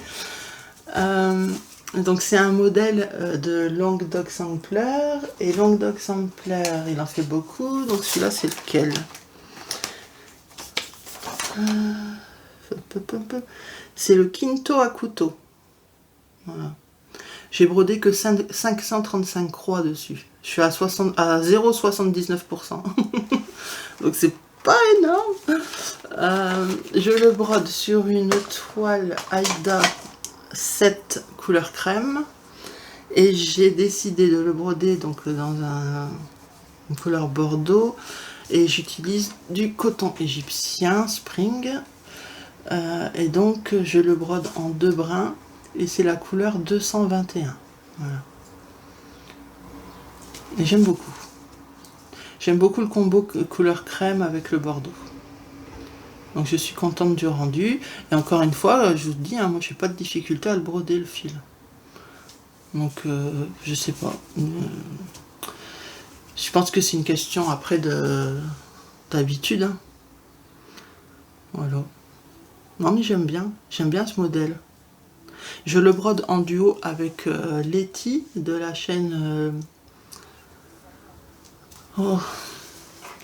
Donc c'est un modèle de Languedoc Sampler. Et Languedoc Sampler, il en fait beaucoup. Donc celui-là, c'est lequel? C'est le Quinto à couteau. Voilà. J'ai brodé que 535 croix dessus. Je suis à 0,79%. Donc c'est pas énorme. Je le brode sur une toile Aïda 7 couleur crème. Et j'ai décidé de le broder donc dans une couleur bordeaux. Et j'utilise du coton égyptien Spring. Et donc je le brode en 2 brins. Et c'est la couleur 221. Voilà. Et j'aime beaucoup. J'aime beaucoup le combo couleur crème avec le bordeaux. Donc je suis contente du rendu. Et encore une fois, je vous dis, hein, moi j'ai pas de difficulté à le broder le fil. Donc je sais pas. Je pense que c'est une question après d'habitude. Hein. Voilà. Non mais j'aime bien ce modèle. Je le brode en duo avec Letty de la chaîne... Oh,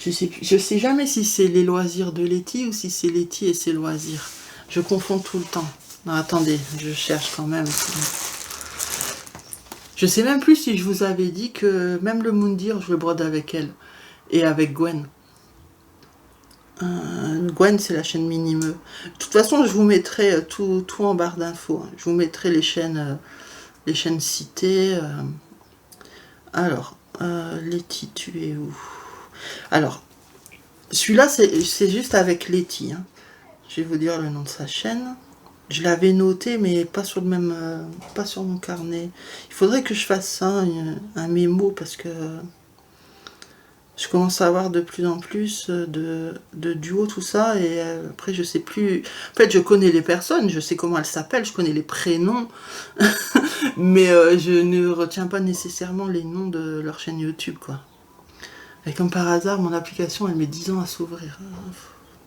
je sais jamais si c'est les loisirs de Letty ou si c'est Letty et ses loisirs. Je confonds tout le temps. Non, attendez, je cherche quand même. Je sais même plus si je vous avais dit que même le Moundir, je le brode avec elle. Et avec Gwen. Gwen, c'est la chaîne Minimeux. De toute façon, je vous mettrai tout en barre d'infos. Hein. Je vous mettrai les chaînes citées. Alors, Letty, tu es où? Alors, celui-là, c'est juste avec Letty. Hein. Je vais vous dire le nom de sa chaîne. Je l'avais noté, mais pas sur le même, pas sur mon carnet. Il faudrait que je fasse ça, un mémo, parce que je commence à avoir de plus en plus de duos, tout ça, et après je sais plus. En fait, je connais les personnes, je sais comment elles s'appellent, je connais les prénoms, mais je ne retiens pas nécessairement les noms de leur chaîne YouTube, quoi. Et comme par hasard, mon application, elle met 10 ans à s'ouvrir.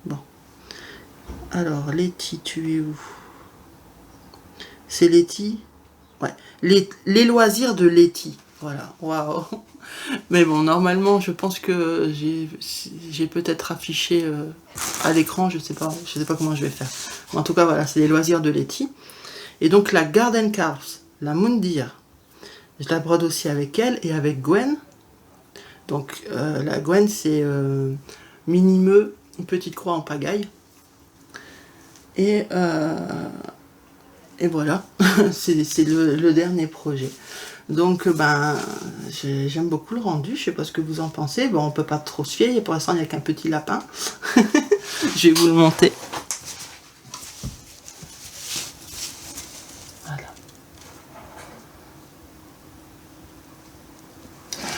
Bon. Alors, Letty, tu es où? C'est Letty? Ouais. Les loisirs de Letty. Voilà. Waouh. Mais bon, normalement, je pense que j'ai peut-être affiché à l'écran, je sais pas comment je vais faire. Mais en tout cas, voilà, c'est les loisirs de Letty. Et donc, la Garden Carves, la Moundir, je la brode aussi avec elle et avec Gwen. Donc, la Gwen, c'est Minimeux, une petite croix en pagaille. Et voilà, c'est le dernier projet. Donc, j'aime beaucoup le rendu. Je sais pas ce que vous en pensez. Bon, on peut pas trop se fier. Pour l'instant, il n'y a qu'un petit lapin. Je vais vous le monter. Voilà.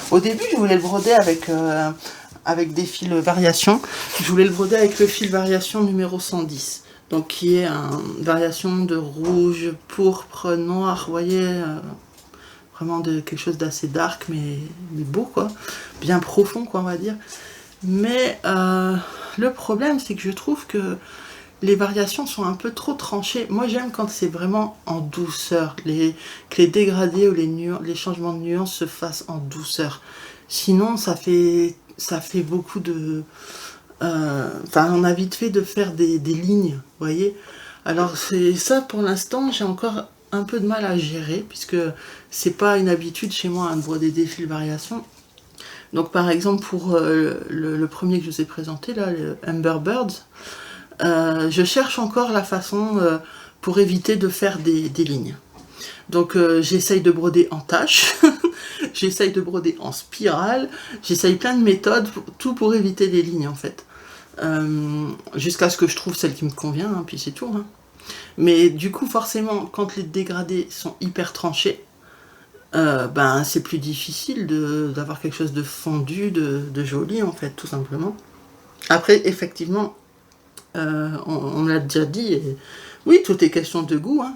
Au début, je voulais le broder avec des fils variation. Je voulais le broder avec le fil variation numéro 110. Donc, qui est une variation de rouge, pourpre, noir. Vous voyez vraiment de quelque chose d'assez dark, mais beau, quoi. Bien profond, quoi, on va dire. Mais le problème, c'est que je trouve que les variations sont un peu trop tranchées. Moi, j'aime quand c'est vraiment en douceur. Que les dégradés ou les changements de nuances se fassent en douceur. Sinon, ça fait beaucoup de... on a vite fait de faire des lignes, vous voyez. Alors, c'est ça, pour l'instant, j'ai encore un peu de mal à gérer, puisque c'est pas une habitude chez moi de broder des fils variations. Donc par exemple pour le premier que je vous ai présenté, là, le Amber Birds, je cherche encore la façon pour éviter de faire des lignes. Donc j'essaye de broder en taches, j'essaye de broder en spirale, j'essaye plein de méthodes, tout pour éviter des lignes en fait. Jusqu'à ce que je trouve celle qui me convient, hein, puis c'est tout. Hein. Mais du coup, forcément, quand les dégradés sont hyper tranchés, c'est plus difficile d'avoir quelque chose de fondu, de joli, en fait, tout simplement. Après, effectivement, on l'a déjà dit, et oui, tout est question de goût, hein.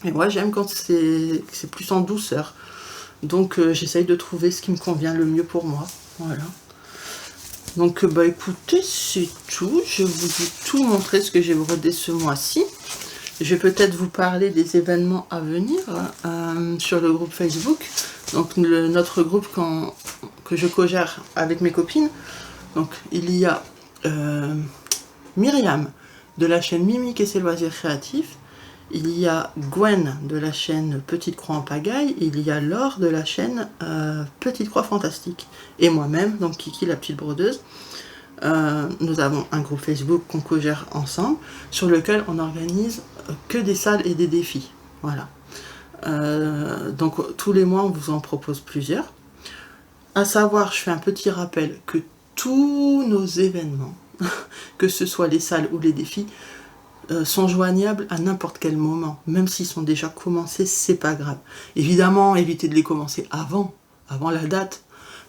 Et moi, j'aime quand c'est plus en douceur. Donc, j'essaye de trouver ce qui me convient le mieux pour moi. Voilà. Donc, écoutez, c'est tout. Je vous ai tout montré ce que j'ai brodé ce mois-ci. Je vais peut-être vous parler des événements à venir sur le groupe Facebook. Donc notre groupe que je co-gère avec mes copines. Donc il y a Myriam de la chaîne Mimique et ses loisirs créatifs. Il y a Gwen de la chaîne Petite Croix en Pagaille. Il y a Laure de la chaîne Petite Croix Fantastique. Et moi-même, donc Kiki la petite brodeuse. Nous avons un groupe Facebook qu'on co-gère ensemble, sur lequel on organise que des salles et des défis. Voilà. Donc tous les mois, on vous en propose plusieurs. À savoir, je fais un petit rappel que tous nos événements, que ce soit les salles ou les défis, sont joignables à n'importe quel moment. Même s'ils sont déjà commencés, c'est pas grave. Évidemment, évitez de les commencer avant la date.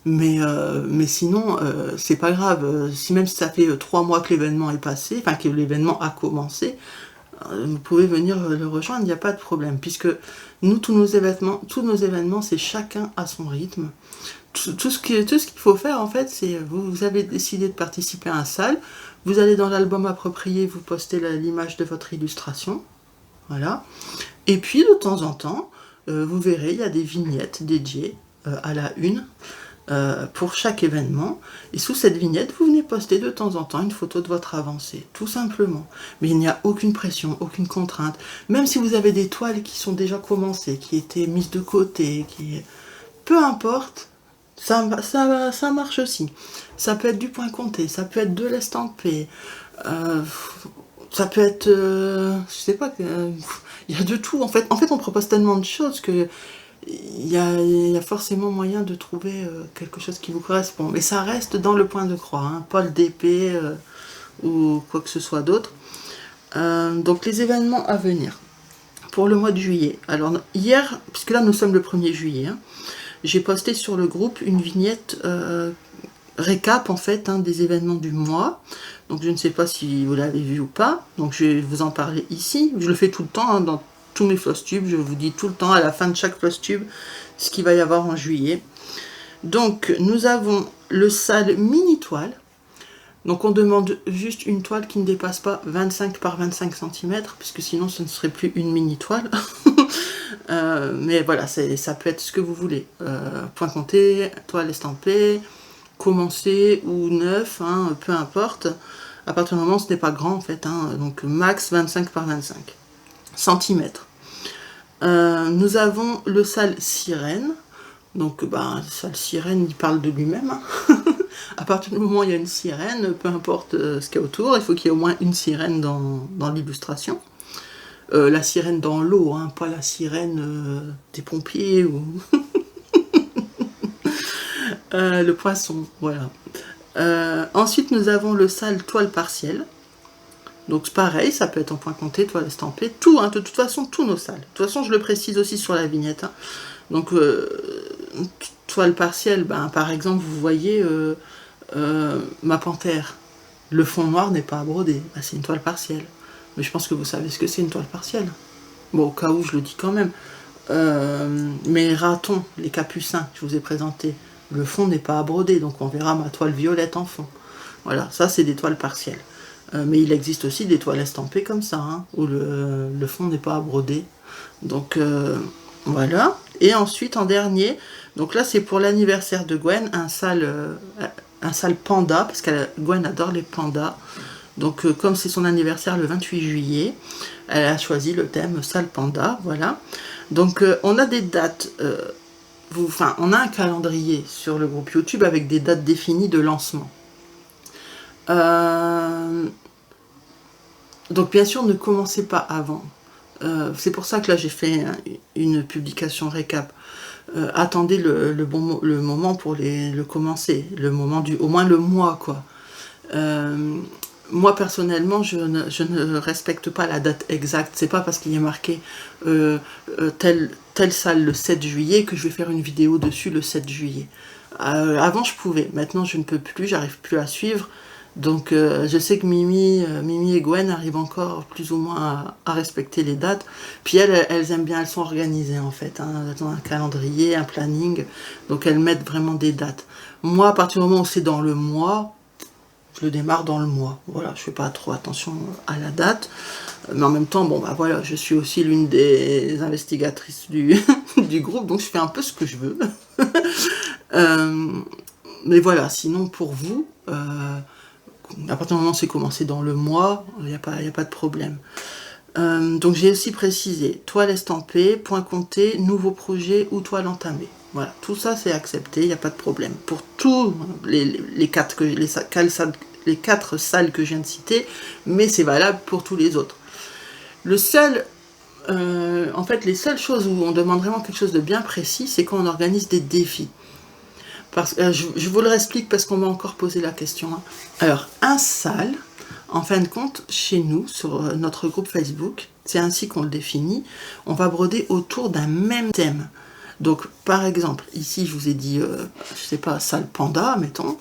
Mais sinon, c'est pas grave. Si même si ça fait 3 mois que l'événement est passé, enfin que l'événement a commencé, vous pouvez venir le rejoindre, il n'y a pas de problème. Puisque nous, tous nos événements, c'est chacun à son rythme. Tout ce qu'il faut faire, en fait, c'est vous avez décidé de participer à un salle, vous allez dans l'album approprié, vous postez l'image de votre illustration. Voilà. Et puis, de temps en temps, vous verrez, il y a des vignettes dédiées à la une pour chaque événement. Et sous cette vignette, vous venez poster de temps en temps une photo de votre avancée, tout simplement. Mais il n'y a aucune pression, aucune contrainte. Même si vous avez des toiles qui sont déjà commencées, qui étaient mises de côté, peu importe, ça marche aussi. Ça peut être du point compté, ça peut être de l'estampé, ça peut être, je sais pas, il y a de tout. En fait, on propose tellement de choses que il y a forcément moyen de trouver quelque chose qui vous correspond. Mais ça reste dans le point de croix, hein, pas le DP ou quoi que ce soit d'autre. Donc les événements à venir pour le mois de juillet. Alors hier, puisque là nous sommes le 1er juillet, hein, j'ai posté sur le groupe une vignette récap en fait des événements du mois. Donc je ne sais pas si vous l'avez vu ou pas. Donc je vais vous en parler ici. Je le fais tout le temps dans tous mes Flosstube. Je vous dis tout le temps à la fin de chaque Flosstube ce qu'il va y avoir en juillet. Donc nous avons le sale mini toile. Donc on demande juste une toile qui ne dépasse pas 25 par 25 cm, puisque sinon ce ne serait plus une mini toile. Mais voilà, ça peut être ce que vous voulez. Point compté, toile estampée, commencé ou neuf, hein, peu importe. À partir du moment où ce n'est pas grand en fait, donc max 25 par 25 cm. Nous avons le sale sirène. Donc le sale sirène, il parle de lui-même. À partir du moment où il y a une sirène, peu importe ce qu'il y a autour, il faut qu'il y ait au moins une sirène dans l'illustration. La sirène dans l'eau, pas la sirène des pompiers ou le poisson, voilà. Ensuite, nous avons le sale toile partielle. Donc pareil, ça peut être en point compté, toile estampée, tout, de toute façon, tous nos salles. De toute façon, je le précise aussi sur la vignette. Donc, toile partielle, par exemple, vous voyez ma panthère. Le fond noir n'est pas à broder, c'est une toile partielle. Mais je pense que vous savez ce que c'est une toile partielle. Bon, au cas où, je le dis quand même. Mes ratons, les capucins, que je vous ai présentés, le fond n'est pas à broder, donc on verra ma toile violette en fond. Voilà, ça c'est des toiles partielles. Mais il existe aussi des toiles estampées comme ça, où le fond n'est pas à broder. Donc voilà. Et ensuite, en dernier, donc là c'est pour l'anniversaire de Gwen, un sale panda, parce que Gwen adore les pandas. Donc comme c'est son anniversaire le 28 juillet, elle a choisi le thème sale panda, voilà. Donc on a des dates, on a un calendrier sur le groupe YouTube avec des dates définies de lancement. Donc bien sûr, ne commencez pas avant. C'est pour ça que là j'ai fait une publication récap. Attendez le moment pour le commencer, le moment au moins le mois quoi. Moi personnellement, je ne respecte pas la date exacte. C'est pas parce qu'il y a marqué telle salle le 7 juillet que je vais faire une vidéo dessus le 7 juillet. Avant je pouvais, maintenant je ne peux plus, j'arrive plus à suivre. Donc je sais que Mimi et Gwen arrivent encore plus ou moins à respecter les dates. Puis elles aiment bien, elles sont organisées en fait. Elles ont un calendrier, un planning. Donc elles mettent vraiment des dates. Moi, à partir du moment où c'est dans le mois, je le démarre dans le mois. Voilà, je fais pas trop attention à la date. Mais en même temps, voilà, je suis aussi l'une des investigatrices du groupe. Donc je fais un peu ce que je veux. Mais voilà, sinon pour vous... à partir du moment où c'est commencé dans le mois, il n'y a pas de problème. Donc j'ai aussi précisé toile estampée, point compté, nouveau projet ou toile entamée. Voilà, tout ça c'est accepté, il n'y a pas de problème. Pour tous les 4 salles que je viens de citer, mais c'est valable pour tous les autres. Le seul, en fait, les seules choses où on demande vraiment quelque chose de bien précis, c'est quand on organise des défis. Je vous le explique parce qu'on m'a encore posé la question. Alors, un sale, en fin de compte, chez nous, sur notre groupe Facebook, c'est ainsi qu'on le définit, on va broder autour d'un même thème. Donc, par exemple, ici, je vous ai dit, je sais pas, salle panda, mettons.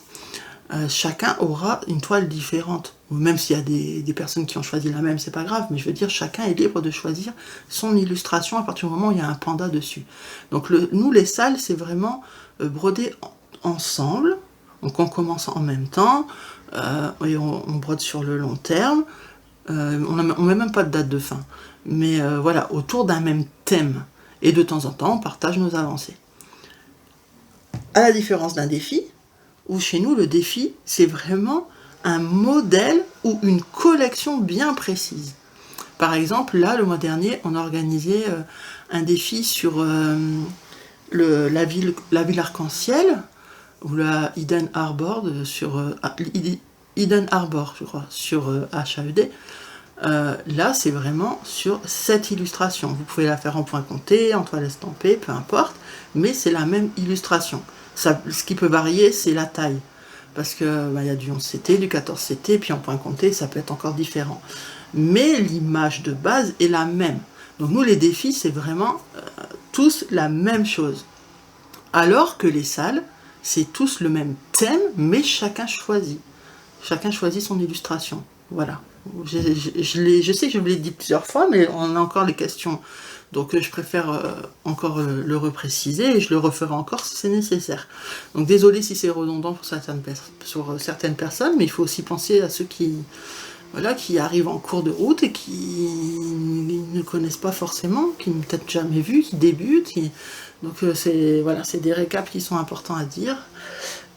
Chacun aura une toile différente. Ou même s'il y a des personnes qui ont choisi la même, c'est pas grave, mais je veux dire, chacun est libre de choisir son illustration à partir du moment où il y a un panda dessus. Donc nous, les salles, c'est vraiment broder ensemble. Donc on commence en même temps, et on brode sur le long terme. On met même pas de date de fin. Mais voilà, autour d'un même thème. Et de temps en temps, on partage nos avancées. À la différence d'un défi, où chez nous, le défi, c'est vraiment un modèle ou une collection bien précise. Par exemple, là, le mois dernier, on a organisé un défi sur la ville arc-en-ciel, ou la Eden Arbor, Eden Arbor, je crois, sur HAED. Là, c'est vraiment sur cette illustration. Vous pouvez la faire en point compté, en toile estampée, peu importe, mais c'est la même illustration. Ce qui peut varier, c'est la taille. Parce que y a du 11CT, du 14CT, puis en point compté, ça peut être encore différent. Mais l'image de base est la même. Donc nous, les défis, c'est vraiment tous la même chose. Alors que les salles, c'est tous le même thème, mais chacun choisit. Chacun choisit son illustration. Voilà. Je sais que je vous l'ai dit plusieurs fois, mais on a encore les questions. Donc je préfère encore le repréciser et je le referai encore si c'est nécessaire. Donc désolé si c'est redondant pour certaines personnes, mais il faut aussi penser à ceux qui arrivent en cours de route et qui ne connaissent pas forcément, qui n'ont peut-être jamais vu, qui débutent. Donc c'est des récaps qui sont importants à dire.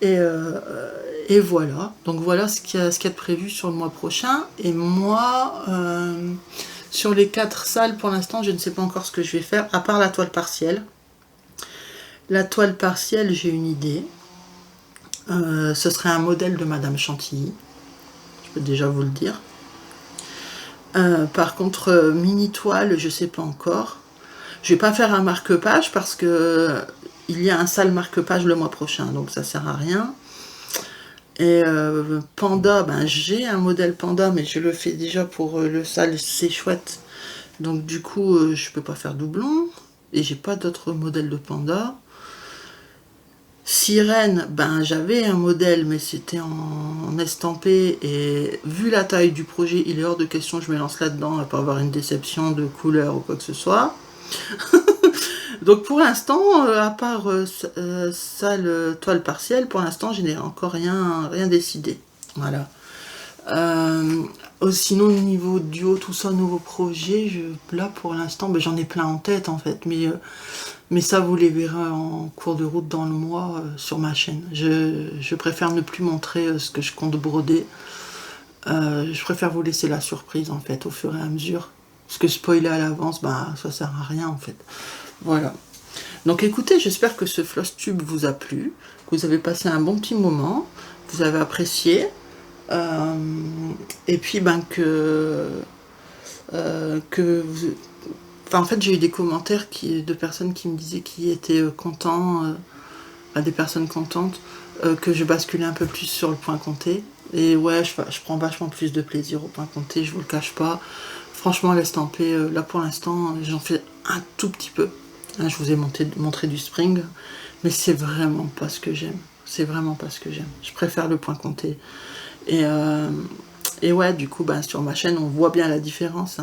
Et voilà. Donc voilà ce qu'il y a de prévu sur le mois prochain. Et moi... sur les 4 salles, pour l'instant, je ne sais pas encore ce que je vais faire, à part la toile partielle. La toile partielle, j'ai une idée. Ce serait un modèle de Madame Chantilly. Je peux déjà vous le dire. Par contre, mini-toile, je ne sais pas encore. Je ne vais pas faire un marque-page parce que il y a un salle marque-page le mois prochain, donc ça ne sert à rien. Et panda, j'ai un modèle panda, mais je le fais déjà pour le salle, c'est chouette. Donc du coup, je peux pas faire doublon. Et j'ai pas d'autres modèles de panda. Sirène, j'avais un modèle, mais c'était en estampé. Et vu la taille du projet, il est hors de question que je me lance là-dedans, à pas avoir une déception de couleur ou quoi que ce soit. Donc pour l'instant, à part salle toile partielle, pour l'instant je n'ai encore rien décidé. Voilà. Sinon au niveau duo, tout ça, nouveau projet, là pour l'instant, j'en ai plein en tête en fait, mais ça vous les verrez en cours de route dans le mois sur ma chaîne. Je préfère ne plus montrer ce que je compte broder. Je préfère vous laisser la surprise en fait au fur et à mesure. Parce que spoiler à l'avance, ça sert à rien en fait. Voilà. Donc écoutez, j'espère que ce floss tube vous a plu, que vous avez passé un bon petit moment, que vous avez apprécié, et puis que vous... en fait, j'ai eu des commentaires de personnes qui me disaient qu'ils étaient contents, des personnes contentes, que je basculais un peu plus sur le point compté. Et ouais, je prends vachement plus de plaisir au point compté, je vous le cache pas. Franchement, l'estampé, là pour l'instant, j'en fais un tout petit peu. Je vous ai montré du spring, mais c'est vraiment pas ce que j'aime. C'est vraiment pas ce que j'aime. Je préfère le point compté. Et ouais, du coup, sur ma chaîne, on voit bien la différence.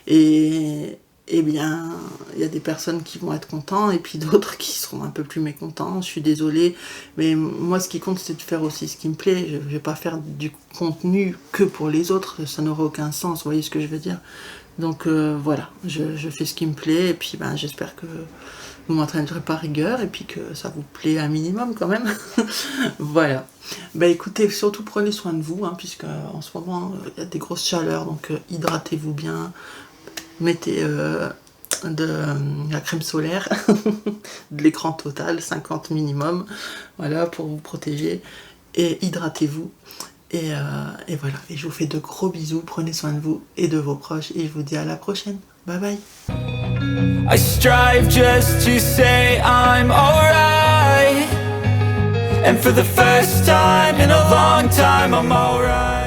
Et bien, il y a des personnes qui vont être contents et puis d'autres qui seront un peu plus mécontents. Je suis désolée, mais moi, ce qui compte, c'est de faire aussi ce qui me plaît. Je vais pas faire du contenu que pour les autres. Ça n'aurait aucun sens. Vous voyez ce que je veux dire? Donc voilà, je fais ce qui me plaît et puis j'espère que vous m'entraînerez pas rigueur et puis que ça vous plaît un minimum quand même. Voilà. Écoutez, surtout prenez soin de vous, puisque en ce moment il y a des grosses chaleurs, donc hydratez-vous bien, mettez de la crème solaire, de l'écran total, 50 minimum, voilà, pour vous protéger, et hydratez-vous. Et voilà, et je vous fais de gros bisous, prenez soin de vous et de vos proches, et je vous dis à la prochaine. Bye bye. I strive just to say I'm alright, and for the first time in a long time I'm alright.